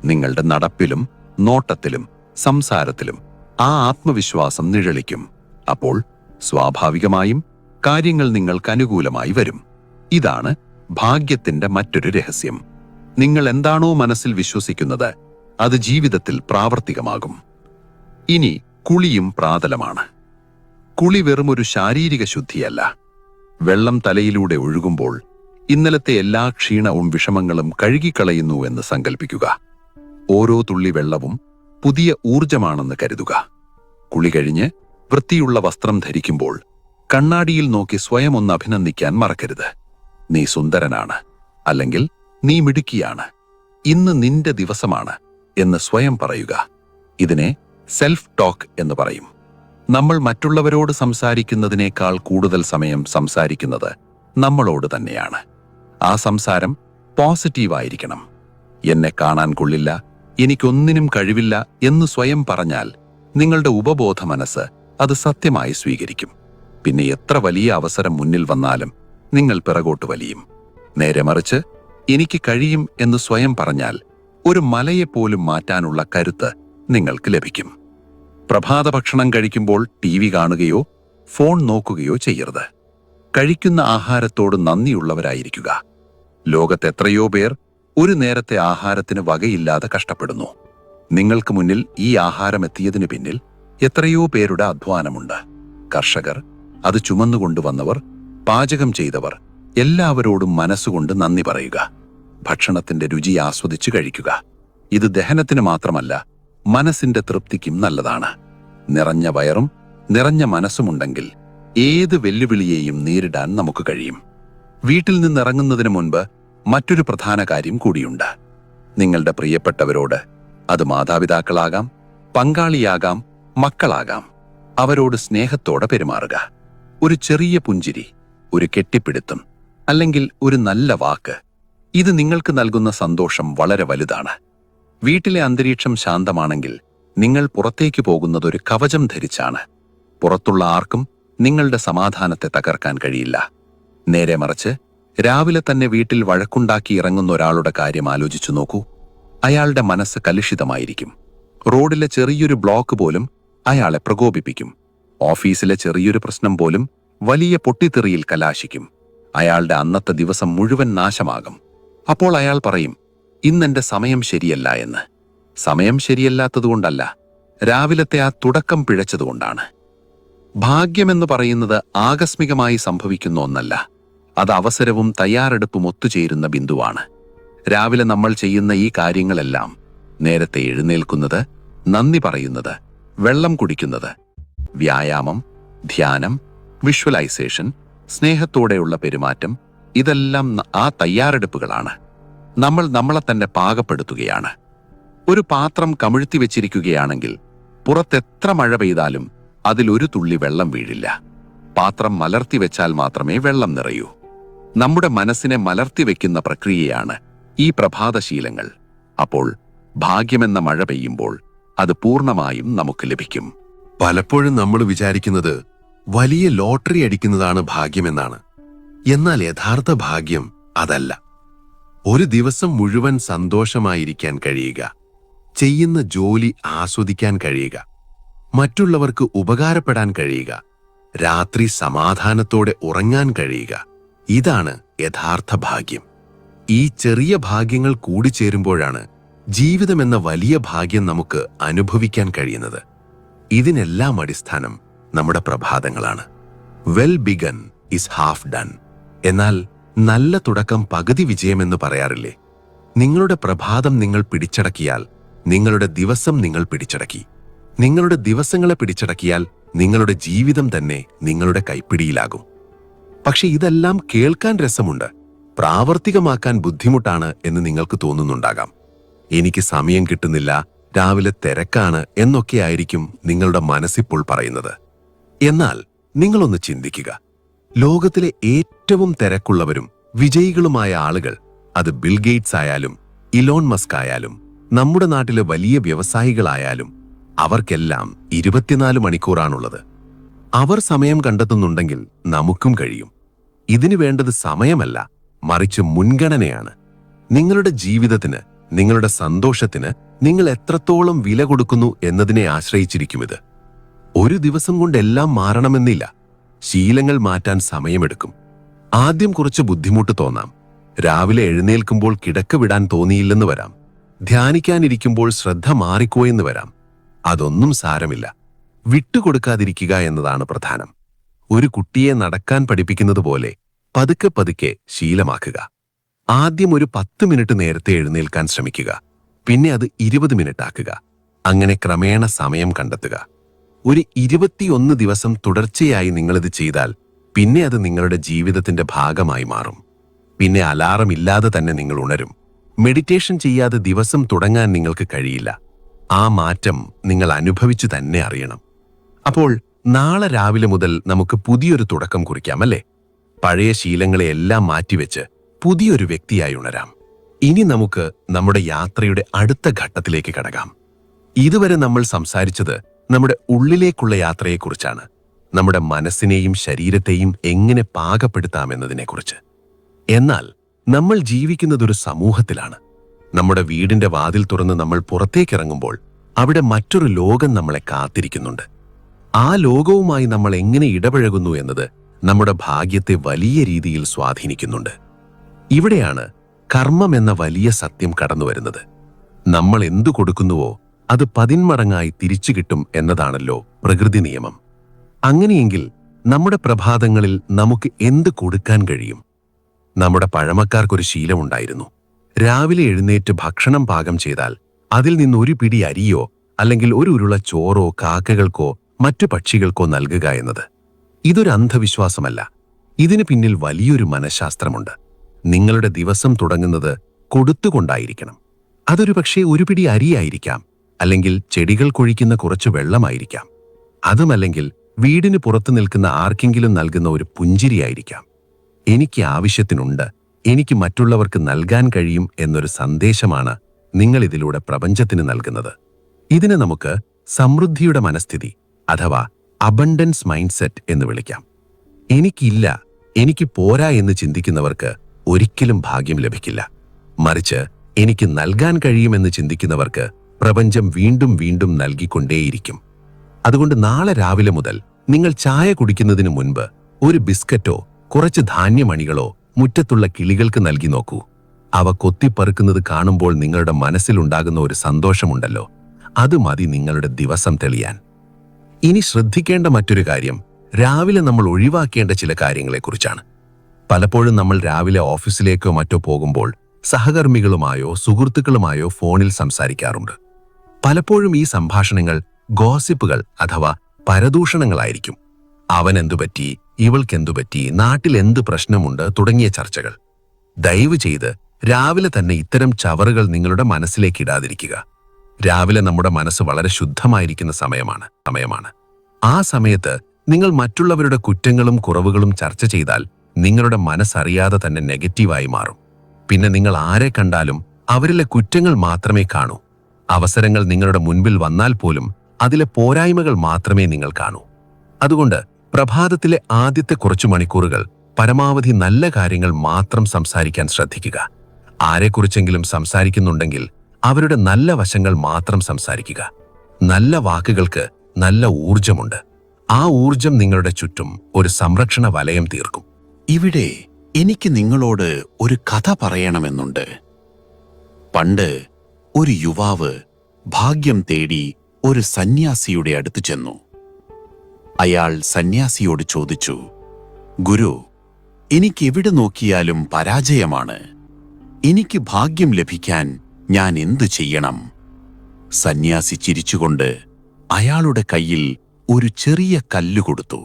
നിങ്ങളുടെ നടപ്പിലും നോട്ടത്തിലും സംസാരത്തിലും ആ ആത്മവിശ്വാസം നിഴലിക്കും. അപ്പോൾ സ്വാഭാവികമായും കാര്യങ്ങൾ നിങ്ങൾക്ക് അനുകൂലമായി വരും. ഇതാണ് ഭാഗ്യത്തിന്റെ മറ്റൊരു രഹസ്യം. നിങ്ങൾ എന്താണോ മനസ്സിൽ വിശ്വസിക്കുന്നത് അത് ജീവിതത്തിൽ പ്രാവർത്തികമാകും. ഇനി കുളിയും പ്രാതലമാണ്. കുളി വെറുമൊരു ശാരീരിക ശുദ്ധിയല്ല. വെള്ളം തലയിലൂടെ ഒഴുകുമ്പോൾ ഇന്നലത്തെ എല്ലാ ക്ഷീണവും വിഷമങ്ങളും കഴുകിക്കളയുന്നു എന്ന് സങ്കൽപ്പിക്കുക. ഓരോ തുള്ളി വെള്ളവും പുതിയ ഊർജമാണെന്ന് കരുതുക. കുളി കഴിഞ്ഞ് വൃത്തിയുള്ള വസ്ത്രം ധരിക്കുമ്പോൾ കണ്ണാടിയിൽ നോക്കി സ്വയം ഒന്ന് അഭിനന്ദിക്കാൻ മറക്കരുത്. നീ സുന്ദരനാണ്, അല്ലെങ്കിൽ നീ മിടുക്കിയാണ്, ഇന്ന് നിന്റെ ദിവസമാണ് എന്ന് സ്വയം പറയുക. ഇതിനെ സെൽഫ് ടോക്ക് എന്ന് പറയും. നമ്മൾ മറ്റുള്ളവരോട് സംസാരിക്കുന്നതിനേക്കാൾ കൂടുതൽ സമയം സംസാരിക്കുന്നത് നമ്മളോട് തന്നെയാണ്. ആ സംസാരം പോസിറ്റീവായിരിക്കണം. എന്നെ കാണാൻ കൊള്ളില്ല, എനിക്കൊന്നിനും കഴിവില്ല എന്ന് സ്വയം പറഞ്ഞാൽ നിങ്ങളുടെ ഉപബോധ മനസ്സ് അത് സത്യമായി സ്വീകരിക്കും. പിന്നെ എത്ര വലിയ അവസരം മുന്നിൽ വന്നാലും നിങ്ങൾ പിറകോട്ട് വലിയും. നേരെ മറിച്ച് എനിക്ക് കഴിയും എന്ന് സ്വയം പറഞ്ഞാൽ ഒരു മലയെപ്പോലും മാറ്റാനുള്ള കരുത്ത് നിങ്ങൾക്ക് ലഭിക്കും. പ്രഭാത ഭക്ഷണം കഴിക്കുമ്പോൾ TV കാണുകയോ ഫോൺ നോക്കുകയോ ചെയ്യരുത്. കഴിക്കുന്ന ആഹാരത്തോട് നന്ദിയുള്ളവരായിരിക്കുക. ലോകത്തെത്രയോ പേർ ഒരു നേരത്തെ ആഹാരത്തിന് വകയില്ലാതെ കഷ്ടപ്പെടുന്നു. നിങ്ങൾക്ക് മുന്നിൽ ഈ ആഹാരം എത്തിയതിനു പിന്നിൽ എത്രയോ പേരുടെ അധ്വാനമുണ്ട്. കർഷകർ, അത് ചുമന്നുകൊണ്ടുവന്നവർ, പാചകം ചെയ്തവർ, എല്ലാവരോടും മനസ്സുകൊണ്ട് നന്ദി പറയുക. ഭക്ഷണത്തിന്റെ രുചി ആസ്വദിച്ചു കഴിക്കുക. ഇത് ദഹനത്തിന് മാത്രമല്ല, മനസ്സിന്റെ തൃപ്തിക്കും നല്ലതാണ്. നിറഞ്ഞ വയറും നിറഞ്ഞ മനസ്സുമുണ്ടെങ്കിൽ ഏത് വെല്ലുവിളിയെയും നേരിടാൻ നമുക്ക് കഴിയും. വീട്ടിൽ നിന്നിറങ്ങുന്നതിന് മുൻപ് മറ്റൊരു പ്രധാന കാര്യം കൂടിയുണ്ട്. നിങ്ങളുടെ പ്രിയപ്പെട്ടവരോട്, അത് മാതാപിതാക്കളാകാം, പങ്കാളിയാകാം, മക്കളാകാം, അവരോട് സ്നേഹത്തോടെ പെരുമാറുക. ഒരു ചെറിയ പുഞ്ചിരി, ഒരു കെട്ടിപ്പിടുത്തം, അല്ലെങ്കിൽ ഒരു നല്ല വാക്ക്, ഇത് നിങ്ങൾക്ക് നൽകുന്ന സന്തോഷം വളരെ വലുതാണ്. വീട്ടിലെ അന്തരീക്ഷം ശാന്തമാണെങ്കിൽ നിങ്ങൾ പുറത്തേക്ക് പോകുന്നത് ഒരു കവചം ധരിച്ചാണ്. പുറത്തുള്ള ആർക്കും നിങ്ങളുടെ സമാധാനത്തെ തകർക്കാൻ കഴിയില്ല. നേരെ മറിച്ച് രാവിലെ തന്നെ വീട്ടിൽ വഴക്കുണ്ടാക്കി ഇറങ്ങുന്ന ഒരാളുടെ കാര്യം ആലോചിച്ചു നോക്കൂ. അയാളുടെ മനസ്സ് കലുഷിതമായിരിക്കും. റോഡിലെ ചെറിയൊരു ബ്ലോക്ക് പോലും അയാളെ പ്രകോപിപ്പിക്കും. ഓഫീസിലെ ചെറിയൊരു പ്രശ്നം പോലും വലിയ പൊട്ടിത്തെറിയിൽ കലാശിക്കും. അയാളുടെ അന്നത്തെ ദിവസം മുഴുവൻ നാശമാകും. അപ്പോൾ അയാൾ പറയും, ഇന്നെന്റെ സമയം ശരിയല്ല എന്ന്. സമയം ശരിയല്ലാത്തതുകൊണ്ടല്ല, രാവിലത്തെ ആ തുടക്കം പിഴച്ചതുകൊണ്ടാണ്. ഭാഗ്യമെന്ന് പറയുന്നത് ആകസ്മികമായി സംഭവിക്കുന്ന ഒന്നല്ല. അത് അവസരവും തയ്യാറെടുപ്പും ഒത്തുചേരുന്ന ബിന്ദുവാണ്. രാവിലെ നമ്മൾ ചെയ്യുന്ന ഈ കാര്യങ്ങളെല്ലാം, നേരത്തെ എഴുന്നേൽക്കുന്നത്, നന്ദി പറയുന്നത്, വെള്ളം കുടിക്കുന്നത്, വ്യായാമം, ധ്യാനം, വിഷ്വലൈസേഷൻ, സ്നേഹത്തോടെയുള്ള പെരുമാറ്റം, ഇതെല്ലാം ആ തയ്യാറെടുപ്പുകളാണ്. നമ്മൾ നമ്മളെ തന്നെ പാകപ്പെടുത്തുകയാണ്. ഒരു പാത്രം കമിഴ്ത്തി വെച്ചിരിക്കുകയാണെങ്കിൽ പുറത്തെത്ര മഴ പെയ്താലും അതിലൊരു തുള്ളി വെള്ളം വീഴില്ല. പാത്രം മലർത്തി വെച്ചാൽ മാത്രമേ വെള്ളം നിറയൂ. നമ്മുടെ മനസ്സിനെ മലർത്തി വെക്കുന്ന പ്രക്രിയയാണ് ഈ പ്രഭാതശീലങ്ങൾ. അപ്പോൾ ഭാഗ്യമെന്ന മഴ പെയ്യുമ്പോൾ അത് പൂർണ്ണമായും നമുക്ക് ലഭിക്കും. പലപ്പോഴും നമ്മൾ വിചാരിക്കുന്നത് വലിയ ലോട്ടറി അടിക്കുന്നതാണ് ഭാഗ്യമെന്നാണ്. എന്നാൽ യഥാർത്ഥ ഭാഗ്യം അതല്ല. ഒരു ദിവസം മുഴുവൻ സന്തോഷമായിരിക്കാൻ കഴിയുക, ചെയ്യുന്ന ജോലി ആസ്വദിക്കാൻ കഴിയുക, മറ്റുള്ളവർക്ക് ഉപകാരപ്പെടാൻ കഴിയുക, രാത്രി സമാധാനത്തോടെ ഉറങ്ങാൻ കഴിയുക, ഇതാണ് യഥാർത്ഥ ഭാഗ്യം. ഈ ചെറിയ ഭാഗ്യങ്ങൾ കൂടിച്ചേരുമ്പോഴാണ് ജീവിതമെന്ന വലിയ ഭാഗ്യം നമുക്ക് അനുഭവിക്കാൻ കഴിയുന്നത്. ഇതിനെല്ലാം അടിസ്ഥാനം നമ്മുടെ പ്രഭാതങ്ങളാണ്. Well begun is half done. എന്നാൽ നല്ല തുടക്കം പകുതി വിജയമെന്ന് പറയാറില്ലേ? നിങ്ങളുടെ പ്രഭാതം നിങ്ങൾ പിടിച്ചടക്കിയാൽ നിങ്ങളുടെ ദിവസം നിങ്ങൾ പിടിച്ചടക്കി. നിങ്ങളുടെ ദിവസങ്ങളെ പിടിച്ചടക്കിയാൽ നിങ്ങളുടെ ജീവിതം തന്നെ നിങ്ങളുടെ കൈപ്പിടിയിലാകും. പക്ഷെ ഇതെല്ലാം കേൾക്കാൻ രസമുണ്ട്, പ്രാവർത്തികമാക്കാൻ ബുദ്ധിമുട്ടാണ് എന്ന് നിങ്ങൾക്ക് തോന്നുന്നുണ്ടാകാം. എനിക്ക് സമയം കിട്ടുന്നില്ല, രാവിലെ തിരക്കാണ് എന്നൊക്കെയായിരിക്കും നിങ്ങളുടെ മനസ്സിപ്പോൾ പറയുന്നത്. എന്നാൽ നിങ്ങളൊന്ന് ചിന്തിക്കുക. ലോകത്തിലെ ഏറ്റവും തിരക്കുള്ളവരും വിജയികളുമായ ആളുകൾ, അത് ബിൽ ഗേറ്റ്സ് ആയാലും ഇലോൺ മസ്ക് ആയാലും നമ്മുടെ നാട്ടിലെ വലിയ വ്യവസായികളായാലും, അവർക്കെല്ലാം 24 മണിക്കൂറാണുള്ളത്. അവർ സമയം കണ്ടെത്തുന്നുണ്ടെങ്കിൽ നമുക്കും കഴിയും. ഇതിനു വേണ്ടത് സമയമല്ല, മറിച്ച് മുൻഗണനയാണ്. നിങ്ങളുടെ ജീവിതത്തിന്, നിങ്ങളുടെ സന്തോഷത്തിന് നിങ്ങൾ എത്രത്തോളം വില കൊടുക്കുന്നു എന്നതിനെ ആശ്രയിച്ചിരിക്കുമിത്. ഒരു ദിവസം കൊണ്ടെല്ലാം മാറണമെന്നില്ല. ശീലങ്ങൾ മാറ്റാൻ സമയമെടുക്കും. ആദ്യം കുറച്ച് ബുദ്ധിമുട്ട് തോന്നാം. രാവിലെ എഴുന്നേൽക്കുമ്പോൾ കിടക്ക വിടാൻ തോന്നിയില്ലെന്ന് വരാം. ധ്യാനിക്കാനിരിക്കുമ്പോൾ ശ്രദ്ധ മാറിക്കോയെന്ന് വരാം. അതൊന്നും സാരമില്ല. വിട്ടുകൊടുക്കാതിരിക്കുക എന്നതാണ് പ്രധാനം. ഒരു കുട്ടിയെ നടക്കാൻ പഠിപ്പിക്കുന്നത് പോലെ പതുക്കെ പതുക്കെ ശീലമാക്കുക. ആദ്യം ഒരു 10 മിനിറ്റ് നേരത്തെ എഴുന്നേൽക്കാൻ ശ്രമിക്കുക. പിന്നെ അത് 20 മിനിറ്റ് ആക്കുക. അങ്ങനെ ക്രമേണ സമയം കണ്ടെത്തുക. ഒരു 21 ദിവസം തുടർച്ചയായി നിങ്ങളിത് ചെയ്താൽ പിന്നെ അത് നിങ്ങളുടെ ജീവിതത്തിന്റെ ഭാഗമായി മാറും. പിന്നെ അലാറം ഇല്ലാതെ തന്നെ നിങ്ങൾ ഉണരും. മെഡിറ്റേഷൻ ചെയ്യാതെ ദിവസം തുടങ്ങാൻ നിങ്ങൾക്ക് കഴിയില്ല. ആ മാറ്റം നിങ്ങൾ അനുഭവിച്ചു തന്നെ അറിയണം. അപ്പോൾ നാളെ രാവിലെ മുതൽ നമുക്ക് പുതിയൊരു തുടക്കം കുറിക്കാമല്ലേ? പഴയ ശീലങ്ങളെയെല്ലാം മാറ്റിവെച്ച് പുതിയൊരു വ്യക്തിയായി ഉണരാം. ഇനി നമുക്ക് നമ്മുടെ യാത്രയുടെ അടുത്ത ഘട്ടത്തിലേക്ക് കടക്കാം. ഇതുവരെ നമ്മൾ സംസാരിച്ചത് നമ്മുടെ ഉള്ളിലേക്കുള്ള യാത്രയെക്കുറിച്ചാണ്. നമ്മുടെ മനസ്സിനെയും ശരീരത്തെയും എങ്ങനെ പാകപ്പെടുത്താമെന്നതിനെക്കുറിച്ച്. എന്നാൽ നമ്മൾ ജീവിക്കുന്നതൊരു സമൂഹത്തിലാണ്. നമ്മുടെ വീടിന്റെ വാതിൽ തുറന്ന് നമ്മൾ പുറത്തേക്കിറങ്ങുമ്പോൾ അവിടെ മറ്റൊരു ലോകം നമ്മളെ കാത്തിരിക്കുന്നുണ്ട്. ആ ലോകവുമായി നമ്മൾ എങ്ങനെ ഇടപഴകുന്നു എന്നത് നമ്മുടെ ഭാഗ്യത്തെ വലിയ രീതിയിൽ സ്വാധീനിക്കുന്നുണ്ട്. ഇവിടെയാണ് കർമ്മം എന്ന വലിയ സത്യം കടന്നുവരുന്നത്. നമ്മൾ എന്തു കൊടുക്കുന്നുവോ അത് 10 മടങ്ങായി തിരിച്ചു കിട്ടും എന്നതാണല്ലോ പ്രകൃതി നിയമം. അങ്ങനെയെങ്കിൽ നമ്മുടെ പ്രഭാതങ്ങളിൽ നമുക്ക് എന്ത് കൊടുക്കാൻ കഴിയും? നമ്മുടെ പഴമക്കാർക്കൊരു ശീലമുണ്ടായിരുന്നു. രാവിലെ എഴുന്നേറ്റ് ഭക്ഷണം പാകം ചെയ്താൽ അതിൽ നിന്ന് ഒരു പിടി അരിയോ അല്ലെങ്കിൽ ഒരു ഉരുള ചോറോ കാക്കകൾക്കോ മറ്റു പക്ഷികൾക്കോ നൽകുക എന്നത്. ഇതൊരു അന്ധവിശ്വാസമല്ല. ഇതിന് പിന്നിൽ വലിയൊരു മനഃശാസ്ത്രമുണ്ട്. നിങ്ങളുടെ ദിവസം തുടങ്ങുന്നത് കൊടുത്തുകൊണ്ടായിരിക്കണം. അതൊരു പക്ഷേ ഒരു പിടി അരിയായിരിക്കാം, അല്ലെങ്കിൽ ചെടികൾ കൊഴിക്കുന്ന കുറച്ച് വെള്ളമായിരിക്കാം. അതുമല്ലെങ്കിൽ വീടിന് പുറത്തു നിൽക്കുന്ന ആർക്കെങ്കിലും നൽകുന്ന ഒരു പുഞ്ചിരിയായിരിക്കാം. എനിക്ക് ആവശ്യത്തിനുണ്ട്, എനിക്ക് മറ്റുള്ളവർക്ക് നൽകാൻ കഴിയും എന്നൊരു സന്ദേശമാണ് നിങ്ങൾ ഇതിലൂടെ പ്രപഞ്ചത്തിന് നൽകുന്നത്. ഇതിനെ നമുക്ക് സമൃദ്ധിയുടെ മനസ്ഥിതി അഥവാ അബണ്ടൻസ് മൈൻഡ് സെറ്റ് എന്ന് വിളിക്കാം. എനിക്കില്ല, എനിക്ക് പോരാ എന്ന് ചിന്തിക്കുന്നവർക്ക് ഒരിക്കലും ഭാഗ്യം ലഭിക്കില്ല. മറിച്ച് എനിക്ക് നൽകാൻ കഴിയുമെന്ന് ചിന്തിക്കുന്നവർക്ക് പ്രപഞ്ചം വീണ്ടും വീണ്ടും നൽകിക്കൊണ്ടേയിരിക്കും. അതുകൊണ്ട് നാളെ രാവിലെ മുതൽ നിങ്ങൾ ചായ കുടിക്കുന്നതിന് മുൻപ് ഒരു ബിസ്ക്കറ്റോ കുറച്ച് ധാന്യമണികളോ മുറ്റത്തുള്ള കിളികൾക്ക് നൽകി നോക്കൂ. അവ കൊത്തിപ്പറുക്കുന്നത് കാണുമ്പോൾ നിങ്ങളുടെ മനസ്സിലുണ്ടാകുന്ന ഒരു സന്തോഷമുണ്ടല്ലോ, അത് മതി നിങ്ങളുടെ ദിവസം തെളിയാൻ. ഇനി ശ്രദ്ധിക്കേണ്ട മറ്റൊരു കാര്യം രാവിലെ നമ്മൾ ഒഴിവാക്കേണ്ട ചില കാര്യങ്ങളെക്കുറിച്ചാണ്. പലപ്പോഴും നമ്മൾ രാവിലെ ഓഫീസിലേക്കോ മറ്റോ പോകുമ്പോൾ സഹകർമ്മികളുമായോ സുഹൃത്തുക്കളുമായോ ഫോണിൽ സംസാരിക്കാറുണ്ട്. പലപ്പോഴും ഈ സംഭാഷണങ്ങൾ ഗോസിപ്പുകൾ അഥവാ പരദൂഷണങ്ങളായിരിക്കും. അവൻ എന്തുപറ്റി, ഇവൾക്കെന്തുപറ്റി, നാട്ടിൽ എന്ത് പ്രശ്നമുണ്ട് തുടങ്ങിയ ചർച്ചകൾ. ദയവ് ചെയ്ത് രാവിലെ തന്നെ ഇത്തരം ചവറുകൾ നിങ്ങളുടെ മനസ്സിലേക്ക് ഇടാതിരിക്കുക. രാവിലെ നമ്മുടെ മനസ്സ് വളരെ ശുദ്ധമായിരിക്കുന്ന സമയമാണ്. ആ സമയത്ത് നിങ്ങൾ മറ്റുള്ളവരുടെ കുറ്റങ്ങളും കുറവുകളും ചർച്ച ചെയ്താൽ നിങ്ങളുടെ മനസ്സറിയാതെ തന്നെ നെഗറ്റീവായി മാറും. പിന്നെ നിങ്ങൾ ആരെ കണ്ടാലും അവരിലെ കുറ്റങ്ങൾ മാത്രമേ കാണൂ. അവസരങ്ങൾ നിങ്ങളുടെ മുൻപിൽ വന്നാൽ പോലും അതിലെ പോരായ്മകൾ മാത്രമേ നിങ്ങൾ കാണൂ. അതുകൊണ്ട് പ്രഭാതത്തിലെ ആദ്യത്തെ കുറച്ചു മണിക്കൂറുകൾ പരമാവധി നല്ല കാര്യങ്ങൾ മാത്രം സംസാരിക്കാൻ ശ്രദ്ധിക്കുക. ആരെക്കുറിച്ചെങ്കിലും സംസാരിക്കുന്നുണ്ടെങ്കിൽ അവരുടെ നല്ല വശങ്ങൾ മാത്രം സംസാരിക്കുക. നല്ല വാക്കുകൾക്ക് നല്ല ഊർജമുണ്ട്. ആ ഊർജം നിങ്ങളുടെ ചുറ്റും ഒരു സംരക്ഷണ വലയം തീർക്കും. ഇവിടെ എനിക്ക് നിങ്ങളോട് ഒരു കഥ പറയണമെന്നുണ്ട്. പണ്ട് ഒരു യുവാവ് ഭാഗ്യം തേടി ഒരു സന്യാസിയുടെ അടുത്ത് ചെന്നു. അയാൾ സന്യാസിയോട് ചോദിച്ചു, ഗുരു, എനിക്കെവിടെ നോക്കിയാലും പരാജയമാണ്. എനിക്ക് ഭാഗ്യം ലഭിക്കാൻ ഞാൻ എന്തു ചെയ്യണം? സന്യാസി ചിരിച്ചുകൊണ്ട് അയാളുടെ കയ്യിൽ ഒരു ചെറിയ കല്ല് കൊടുത്തു.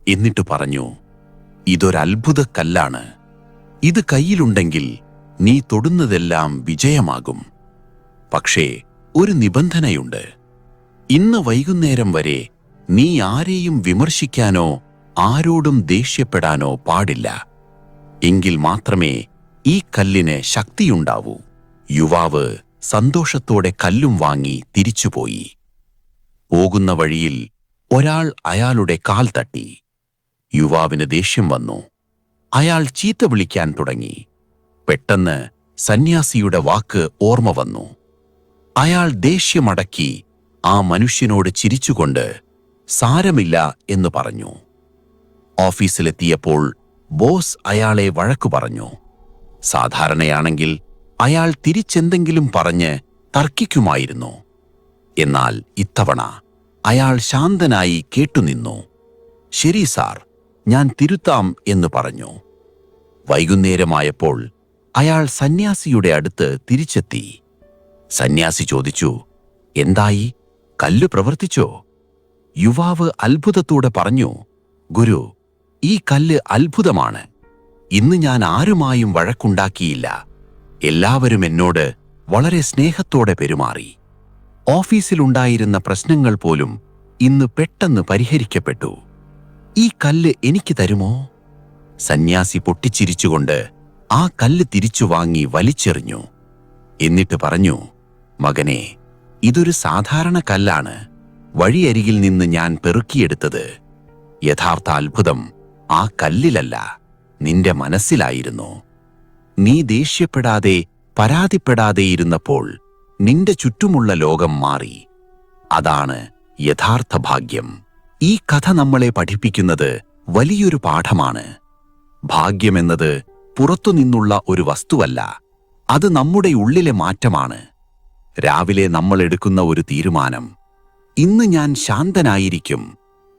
എന്നിട്ട് പറഞ്ഞു, ഇതൊരത്ഭുത കല്ലാണ്. ഇത് കയ്യിലുണ്ടെങ്കിൽ നീ തൊടുന്നതെല്ലാം വിജയമാകും. പക്ഷേ ഒരു നിബന്ധനയുണ്ട്. ഇന്ന് വൈകുന്നേരം വരെ നീ ആരെയും വിമർശിക്കാനോ ആരോടും ദേഷ്യപ്പെടാനോ പാടില്ല. എങ്കിൽ മാത്രമേ ഈ കല്ലിന് ശക്തിയുണ്ടാവൂ. യുവാവ് സന്തോഷത്തോടെ കല്ലും വാങ്ങി തിരിച്ചുപോയി. പോകുന്ന വഴിയിൽ ഒരാൾ അയാളുടെ കാൽ തട്ടി. യുവാവിന് ദേഷ്യം വന്നു. അയാൾ ചീത്ത വിളിക്കാൻ തുടങ്ങി. പെട്ടെന്ന് സന്യാസിയുടെ വാക്ക് ഓർമ്മ വന്നു. അയാൾ ദേഷ്യമടക്കി ആ മനുഷ്യനോട് ചിരിച്ചുകൊണ്ട് സാരമില്ല എന്ന് പറഞ്ഞു. ഓഫീസിലെത്തിയപ്പോൾ ബോസ് അയാളെ വഴക്കു പറഞ്ഞു. സാധാരണയാണെങ്കിൽ അയാൾ തിരിച്ചെന്തെങ്കിലും പറഞ്ഞ് തർക്കിക്കുമായിരുന്നു. എന്നാൽ ഇത്തവണ അയാൾ ശാന്തനായി കേട്ടുനിന്നു. ശരി സാർ, ഞാൻ തിരുത്താം എന്ന് പറഞ്ഞു. വൈകുന്നേരമായപ്പോൾ അയാൾ സന്യാസിയുടെ അടുത്ത് തിരിച്ചെത്തി. സന്യാസി ചോദിച്ചു, എന്തായി? കല്ല് പ്രവർത്തിച്ചോ? യുവാവ് അത്ഭുതത്തോടെ പറഞ്ഞു, ഗുരു, ഈ കല്ല് അത്ഭുതമാണ്. ഇന്ന് ഞാൻ ആരുമായും വഴക്കുണ്ടാക്കിയില്ല. എല്ലാവരും എന്നോട് വളരെ സ്നേഹത്തോടെ പെരുമാറി. ഓഫീസിലുണ്ടായിരുന്ന പ്രശ്നങ്ങൾ പോലും ഇന്ന് പെട്ടെന്ന് പരിഹരിക്കപ്പെട്ടു. ഈ കല്ല് എനിക്ക് തരുമോ? സന്യാസി പൊട്ടിച്ചിരിച്ചുകൊണ്ട് ആ കല്ല് തിരിച്ചു വാങ്ങി വലിച്ചെറിഞ്ഞു. എന്നിട്ട് പറഞ്ഞു, മകനെ, ഇതൊരു സാധാരണ കല്ലാണ്. വഴിയരികിൽ നിന്ന് ഞാൻ പെറുക്കിയെടുത്തത്. യഥാർത്ഥ അത്ഭുതം ആ കല്ലിലല്ല, നിന്റെ മനസ്സിലായിരുന്നു. നീ ദേഷ്യപ്പെടാതെ പരാതിപ്പെടാതെയിരുന്നപ്പോൾ നിന്റെ ചുറ്റുമുള്ള ലോകം മാറി. അതാണ് യഥാർത്ഥ ഭാഗ്യം. ഈ കഥ നമ്മളെ പഠിപ്പിക്കുന്നത് വലിയൊരു പാഠമാണ്. ഭാഗ്യമെന്നത് പുറത്തുനിന്നുള്ള ഒരു വസ്തുവല്ല, അത് നമ്മുടെ ഉള്ളിലെ മാറ്റമാണ്. രാവിലെ നമ്മൾ എടുക്കുന്ന ഒരു തീരുമാനം, ഇന്ന് ഞാൻ ശാന്തനായിരിക്കും,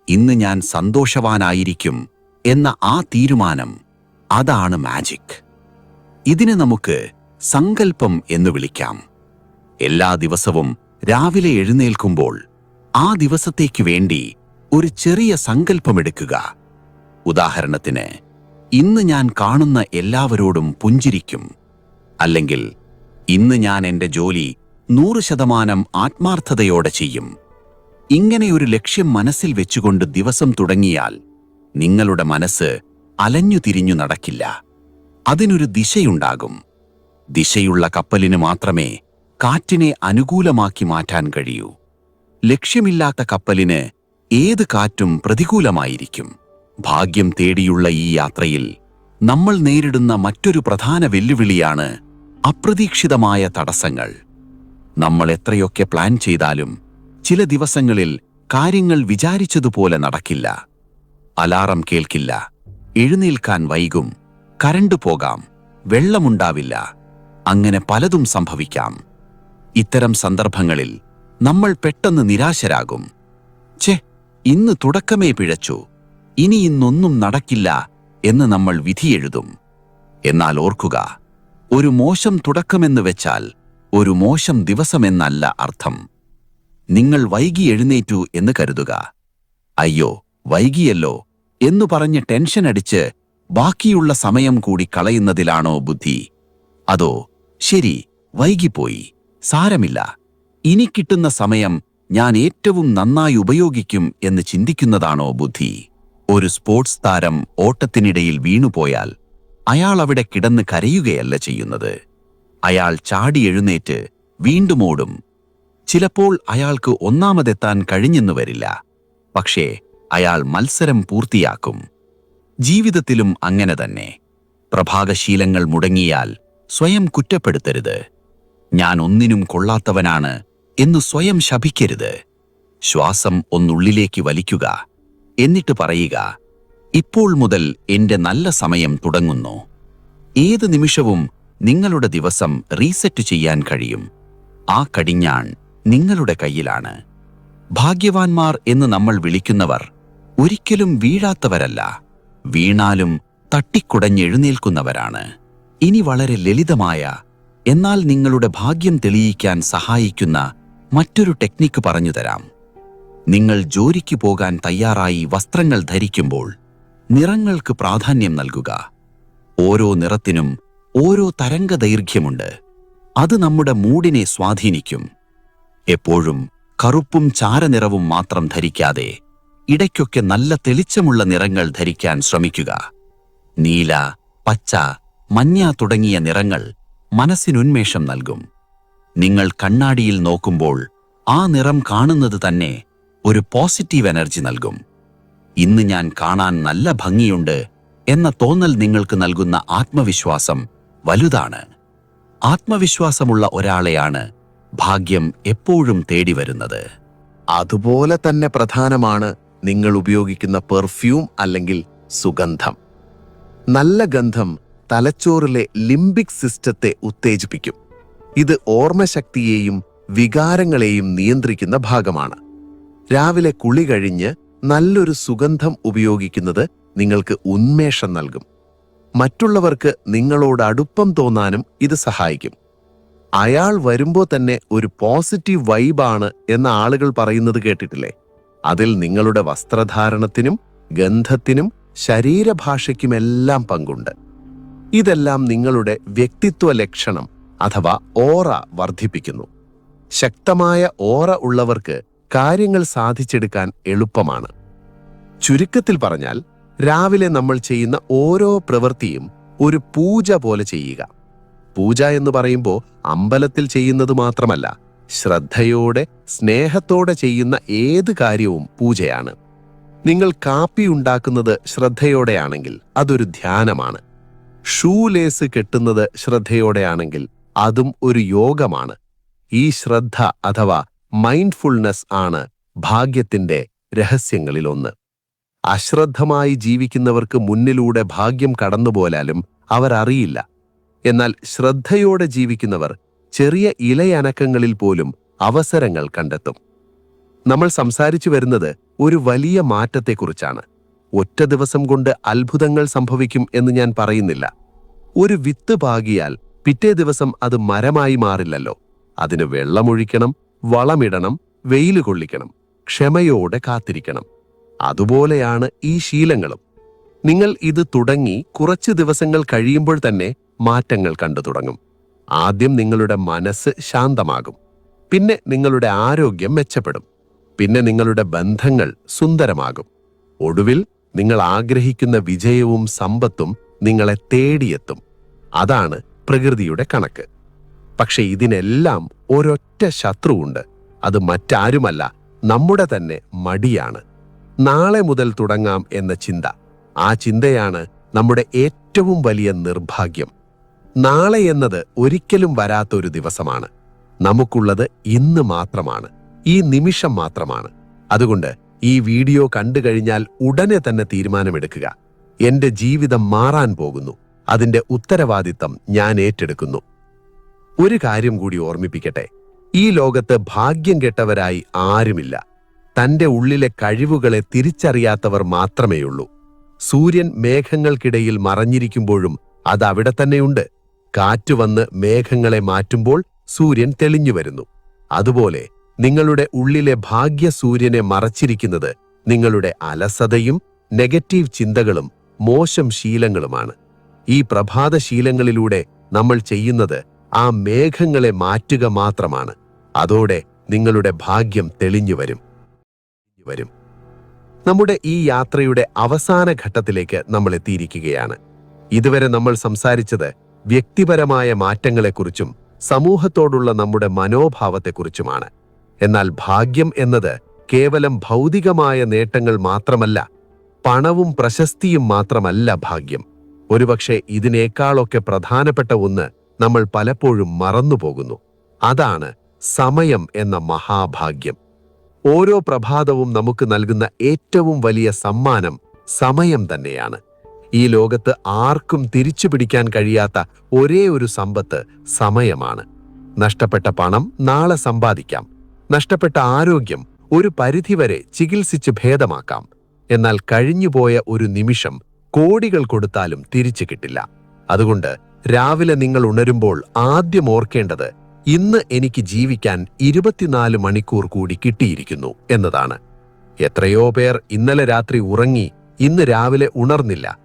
ഇന്ന് ഞാൻ സന്തോഷവാനായിരിക്കും എന്ന ആ തീരുമാനം, അതാണ് മാജിക്. ഇതിനെ നമുക്ക് സങ്കൽപ്പം എന്ന് വിളിക്കാം. എല്ലാ ദിവസവും രാവിലെ എഴുന്നേൽക്കുമ്പോൾ ആ ദിവസത്തേക്ക് വേണ്ടി ഒരു ചെറിയ സങ്കല്പമെടുക്കുക. ഉദാഹരണത്തിന്, ഇന്ന് ഞാൻ കാണുന്ന എല്ലാവരോടും പുഞ്ചിരിക്കും. അല്ലെങ്കിൽ ഇന്ന് ഞാൻ എൻ്റെ ജോലി 100% ആത്മാർത്ഥതയോടെ ചെയ്യും. ഇങ്ങനെയൊരു ലക്ഷ്യം മനസ്സിൽ വെച്ചുകൊണ്ട് ദിവസം തുടങ്ങിയാൽ നിങ്ങളുടെ മനസ്സ് അലഞ്ഞു തിരിഞ്ഞു നടക്കില്ല. അതിനൊരു ദിശയുണ്ടാകും. ദിശയുള്ള കപ്പലിന് മാത്രമേ കാറ്റിനെ അനുകൂലമാക്കി മാറ്റാൻ കഴിയൂ. ലക്ഷ്യമില്ലാത്ത കപ്പലിന് ഏത് കാറ്റും പ്രതികൂലമായിരിക്കും. ഭാഗ്യം തേടിയുള്ള ഈ യാത്രയിൽ നമ്മൾ നേരിടുന്ന മറ്റൊരു പ്രധാന വെല്ലുവിളിയാണ് അപ്രതീക്ഷിതമായ തടസ്സങ്ങൾ. നമ്മൾ എത്രയൊക്കെ പ്ലാൻ ചെയ്താലും ചില ദിവസങ്ങളിൽ കാര്യങ്ങൾ വിചാരിച്ചതുപോലെ നടക്കില്ല. അലാറം കേൾക്കില്ല, എഴുന്നേൽക്കാൻ വൈകും, കരണ്ട് പോകാം, വെള്ളമുണ്ടാവില്ല, അങ്ങനെ പലതും സംഭവിക്കാം. ഇത്തരം സന്ദർഭങ്ങളിൽ നമ്മൾ പെട്ടെന്ന് നിരാശരാകും. ഛേ, ഇന്ന് തുടക്കമേ പിഴച്ചു, ഇനി ഇന്നൊന്നും നടക്കില്ല എന്ന് നമ്മൾ വിധിയെഴുതും. എന്നാൽ ഓർക്കുക, ഒരു മോശം തുടക്കമെന്ന് വെച്ചാൽ ഒരു മോശം ദിവസമെന്നല്ല അർത്ഥം. നിങ്ങൾ വൈകി എഴുന്നേറ്റു എന്ന് കരുതുക. അയ്യോ വൈകിയല്ലോ എന്നു പറഞ്ഞ് ടെൻഷൻ അടിച്ച് ബാക്കിയുള്ള സമയം കൂടി കളയുന്നതിലാണോ ബുദ്ധി? അതോ ശരി വൈകിപ്പോയി, സാരമില്ല, ഇനി കിട്ടുന്ന സമയം ഞാൻ ഏറ്റവും നന്നായി ഉപയോഗിക്കും എന്ന് ചിന്തിക്കുന്നതാണോ ബുദ്ധി? ഒരു സ്പോർട്സ് താരം ഓട്ടത്തിനിടയിൽ വീണുപോയാൽ അയാൾ അവിടെ കിടന്ന് കരയുകയല്ല ചെയ്യുന്നത്. അയാൾ ചാടി എഴുന്നേറ്റ് വീണ്ടും ഓടും. ചിലപ്പോൾ അയാൾക്ക് ഒന്നാമതെത്താൻ കഴിഞ്ഞെന്നു വരില്ല, പക്ഷേ അയാൾ മത്സരം പൂർത്തിയാക്കും. ജീവിതത്തിലും അങ്ങനെ തന്നെ. പ്രഭാതശീലങ്ങൾ മുടങ്ങിയാൽ സ്വയം കുറ്റപ്പെടുത്തരുത്. ഞാൻ ഒന്നിനും കൊള്ളാത്തവനാണ് എന്ന് സ്വയം ശപിക്കരുത്. ശ്വാസം ഒന്നുള്ളിലേക്ക് വലിക്കുക, എന്നിട്ട് പറയുക, ഇപ്പോൾ മുതൽ എന്റെ നല്ല സമയം തുടങ്ങുന്നു. ഏത് നിമിഷവും നിങ്ങളുടെ ദിവസം റീസെറ്റ് ചെയ്യാൻ കഴിയും. ആ കടിഞ്ഞാൺ നിങ്ങളുടെ കയ്യിലാണ്. ഭാഗ്യവാന്മാർ എന്ന് നമ്മൾ വിളിക്കുന്നവർ ഒരിക്കലും വീഴാത്തവരല്ല, വീണാലും തട്ടിക്കുടഞ്ഞെഴുന്നേൽക്കുന്നവരാണ്. ഇനി വളരെ ലളിതമായ എന്നാൽ നിങ്ങളുടെ ഭാഗ്യം തെളിയിക്കാൻ സഹായിക്കുന്ന മറ്റൊരു ടെക്നിക്ക് പറഞ്ഞുതരാം. നിങ്ങൾ ജോലിക്ക് പോകാൻ തയ്യാറായി വസ്ത്രങ്ങൾ ധരിക്കുമ്പോൾ നിറങ്ങൾക്ക് പ്രാധാന്യം നൽകുക. ഓരോ നിറത്തിനും ഓരോ തരംഗദൈർഘ്യമുണ്ട്. അത് നമ്മുടെ മൂഡിനെ സ്വാധീനിക്കും. എപ്പോഴും കറുപ്പും ചാരനിറവും മാത്രം ധരിക്കാതെ ഇടയ്ക്കൊക്കെ നല്ല തെളിച്ചമുള്ള നിറങ്ങൾ ധരിക്കാൻ ശ്രമിക്കുക. നീല, പച്ച, മഞ്ഞ തുടങ്ങിയ നിറങ്ങൾ മനസ്സിനുന്മേഷം നൽകും. നിങ്ങൾ കണ്ണാടിയിൽ നോക്കുമ്പോൾ ആ നിറം കാണുന്നത് തന്നെ ഒരു പോസിറ്റീവ് എനർജി നൽകും. ഇന്ന് ഞാൻ കാണാൻ നല്ല ഭംഗിയുണ്ട് എന്ന തോന്നൽ നിങ്ങൾക്ക് നൽകുന്ന ആത്മവിശ്വാസം വലുതാണ്. ആത്മവിശ്വാസമുള്ള ഒരാളെയാണ് ഭാഗ്യം എപ്പോഴും തേടി വരുന്നത്. അതുപോലെ തന്നെ പ്രധാനമാണ് നിങ്ങൾ ഉപയോഗിക്കുന്ന പെർഫ്യൂം അല്ലെങ്കിൽ സുഗന്ധം. നല്ല ഗന്ധം തലച്ചോറിലെ ലിംബിക് സിസ്റ്റത്തെ ഉത്തേജിപ്പിക്കും. ഇത് ഓർമ്മശക്തിയെയും വികാരങ്ങളെയും നിയന്ത്രിക്കുന്ന ഭാഗമാണ്. രാവിലെ കുളി കഴിഞ്ഞ് നല്ലൊരു സുഗന്ധം ഉപയോഗിക്കുന്നത് നിങ്ങൾക്ക് ഉന്മേഷം നൽകും. മറ്റുള്ളവർക്ക് നിങ്ങളോട് അടുപ്പം തോന്നാനും ഇത് സഹായിക്കും. അയാൾ വരുമ്പോൾ തന്നെ ഒരു പോസിറ്റീവ് വൈബാണ് എന്ന ആളുകൾ പറയുന്നത് കേട്ടിട്ടില്ലേ? അതിൽ നിങ്ങളുടെ വസ്ത്രധാരണത്തിനും ഗന്ധത്തിനും ശരീരഭാഷയ്ക്കുമെല്ലാം പങ്കുണ്ട്. ഇതെല്ലാം നിങ്ങളുടെ വ്യക്തിത്വ ലക്ഷണം അഥവാ ഓറ വർദ്ധിപ്പിക്കുന്നു. ശക്തമായ ഓറ ഉള്ളവർക്ക് കാര്യങ്ങൾ സാധിച്ചെടുക്കാൻ എളുപ്പമാണ്. ചുരുക്കത്തിൽ പറഞ്ഞാൽ, രാവിലെ നമ്മൾ ചെയ്യുന്ന ഓരോ പ്രവൃത്തിയും ഒരു പൂജ പോലെ ചെയ്യുക. പൂജ എന്ന് പറയുമ്പോൾ അമ്പലത്തിൽ ചെയ്യുന്നത് മാത്രമല്ല, ശ്രദ്ധയോടെ സ്നേഹത്തോടെ ചെയ്യുന്ന ഏത് കാര്യവും പൂജയാണ്. നിങ്ങൾ കാപ്പി ഉണ്ടാക്കുന്നത് ശ്രദ്ധയോടെയാണെങ്കിൽ അതൊരു ധ്യാനമാണ്. ഷൂ ലേസ് കെട്ടുന്നത് ശ്രദ്ധയോടെയാണെങ്കിൽ അതും ഒരു യോഗമാണ്. ഈ ശ്രദ്ധ അഥവാ മൈൻഡ്ഫുൾനെസ് ആണ് ഭാഗ്യത്തിന്റെ രഹസ്യങ്ങളിലൊന്ന്. അശ്രദ്ധമായി ജീവിക്കുന്നവർക്ക് മുന്നിലൂടെ ഭാഗ്യം കടന്നുപോയാലും അവരറിയില്ല. എന്നാൽ ശ്രദ്ധയോടെ ജീവിക്കുന്നവർ ചെറിയ ഇലയനക്കങ്ങളിൽ പോലും അവസരങ്ങൾ കണ്ടെത്തും. നമ്മൾ സംസാരിച്ചു വരുന്നത് ഒരു വലിയ മാറ്റത്തെക്കുറിച്ചാണ്. ഒറ്റ ദിവസം കൊണ്ട് അത്ഭുതങ്ങൾ സംഭവിക്കും എന്ന് ഞാൻ പറയുന്നില്ല. ഒരു വിത്ത് പാകിയാൽ പിറ്റേ ദിവസം അത് മരമായി മാറില്ലല്ലോ. അതിന് വെള്ളമൊഴിക്കണം, വളമിടണം, വെയിൽ കൊള്ളിക്കണം, ക്ഷമയോടെ കാത്തിരിക്കണം. അതുപോലെയാണ് ഈ ശീലങ്ങളും. നിങ്ങൾ ഇത് തുടങ്ങി കുറച്ച് ദിവസങ്ങൾ കഴിയുമ്പോൾ തന്നെ മാറ്റങ്ങൾ കണ്ടു തുടങ്ങും. ആദ്യം നിങ്ങളുടെ മനസ്സ് ശാന്തമാകും, പിന്നെ നിങ്ങളുടെ ആരോഗ്യം മെച്ചപ്പെടും, പിന്നെ നിങ്ങളുടെ ബന്ധങ്ങൾ സുന്ദരമാകും. ഒടുവിൽ നിങ്ങൾ ആഗ്രഹിക്കുന്ന വിജയവും സമ്പത്തും നിങ്ങളെ തേടിയെത്തും. അതാണ് പ്രകൃതിയുടെ കണക്ക്. പക്ഷെ ഇതിനെല്ലാം ഒരൊറ്റ ശത്രുവുണ്ട്. അത് മറ്റാരുമല്ല, നമ്മുടെ തന്നെ മടിയാണ്. നാളെ മുതൽ തുടങ്ങാം എന്ന ചിന്ത. ആ ചിന്തയാണ് നമ്മുടെ ഏറ്റവും വലിയ നിർഭാഗ്യം. നാളെ എന്നത് ഒരിക്കലും വരാത്തൊരു ദിവസമാണ്. നമുക്കുള്ളത് ഇന്ന് മാത്രമാണ്, ഈ നിമിഷം മാത്രമാണ്. അതുകൊണ്ട് ഈ വീഡിയോ കണ്ടു കഴിഞ്ഞാൽ ഉടനെ തന്നെ തീരുമാനമെടുക്കുക. എന്റെ ജീവിതം മാറാൻ പോകുന്നു, അതിന്റെ ഉത്തരവാദിത്തം ഞാൻ ഏറ്റെടുക്കുന്നു. ഒരു കാര്യം കൂടി ഓർമ്മിപ്പിക്കട്ടെ, ഈ ലോകത്ത് ഭാഗ്യം കെട്ടവരായി ആരുമില്ല. തന്റെ ഉള്ളിലെ കഴിവുകളെ തിരിച്ചറിയാത്തവർ മാത്രമേയുള്ളൂ. സൂര്യൻ മേഘങ്ങൾക്കിടയിൽ മറഞ്ഞിരിക്കുമ്പോഴും അത് അവിടെ തന്നെയുണ്ട്. കാറ്റ് വന്ന് മേഘങ്ങളെ മാറ്റുമ്പോൾ സൂര്യൻ തെളിഞ്ഞു വരുന്നു. അതുപോലെ നിങ്ങളുടെ ഉള്ളിലെ ഭാഗ്യസൂര്യനെ മറച്ചിരിക്കുന്നത് നിങ്ങളുടെ അലസതയും നെഗറ്റീവ് ചിന്തകളും മോശം ശീലങ്ങളുമാണ്. ഈ പ്രഭാതശീലങ്ങളിലൂടെ നമ്മൾ ചെയ്യുന്നത് ആ മേഘങ്ങളെ മാറ്റുക മാത്രമാണ്. അതോടെ നിങ്ങളുടെ ഭാഗ്യം തെളിഞ്ഞു വരും. നമ്മുടെ ഈ യാത്രയുടെ അവസാന ഘട്ടത്തിലേക്ക് നമ്മൾ എത്തിയിരിക്കുകയാണ്. ഇതുവരെ നമ്മൾ സംസാരിച്ചത് വ്യക്തിപരമായ മാറ്റങ്ങളെക്കുറിച്ചും സമൂഹത്തോടുള്ള നമ്മുടെ മനോഭാവത്തെക്കുറിച്ചുമാണ്. എന്നാൽ ഭാഗ്യം എന്നത് കേവലം ഭൗതികമായ നേട്ടങ്ങൾ മാത്രമല്ല. പണവും പ്രശസ്തിയും മാത്രമല്ല ഭാഗ്യം. ഒരുപക്ഷെ ഇതിനേക്കാളൊക്കെ പ്രധാനപ്പെട്ട ഒന്ന് നമ്മൾ പലപ്പോഴും മറന്നുപോകുന്നു. അതാണ് സമയം എന്ന മഹാഭാഗ്യം. ഓരോ പ്രഭാതവും നമുക്ക് നൽകുന്ന ഏറ്റവും വലിയ സമ്മാനം സമയം തന്നെയാണ്. ഈ ലോകത്ത് ആർക്കും തിരിച്ചുപിടിക്കാൻ കഴിയാത്ത ഒരേ ഒരു സമ്പത്ത് സമയമാണ്. നഷ്ടപ്പെട്ട പണം നാളെ സമ്പാദിക്കാം. നഷ്ടപ്പെട്ട ആരോഗ്യം ഒരു പരിധിവരെ ചികിത്സിച്ച് ഭേദമാക്കാം. എന്നാൽ കഴിഞ്ഞുപോയ ഒരു നിമിഷം കോടികൾ കൊടുത്താലും തിരിച്ചു കിട്ടില്ല. അതുകൊണ്ട് രാവിലെ നിങ്ങൾ ഉണരുമ്പോൾ ആദ്യം ഓർക്കേണ്ടത് ഇന്ന് എനിക്ക് ജീവിക്കാൻ 24 മണിക്കൂർ കൂടി കിട്ടിയിരിക്കുന്നു എന്നതാണ്. എത്രയോ പേർ ഇന്നലെ രാത്രി ഉറങ്ങി ഇന്ന് രാവിലെ ഉണർന്നില്ല.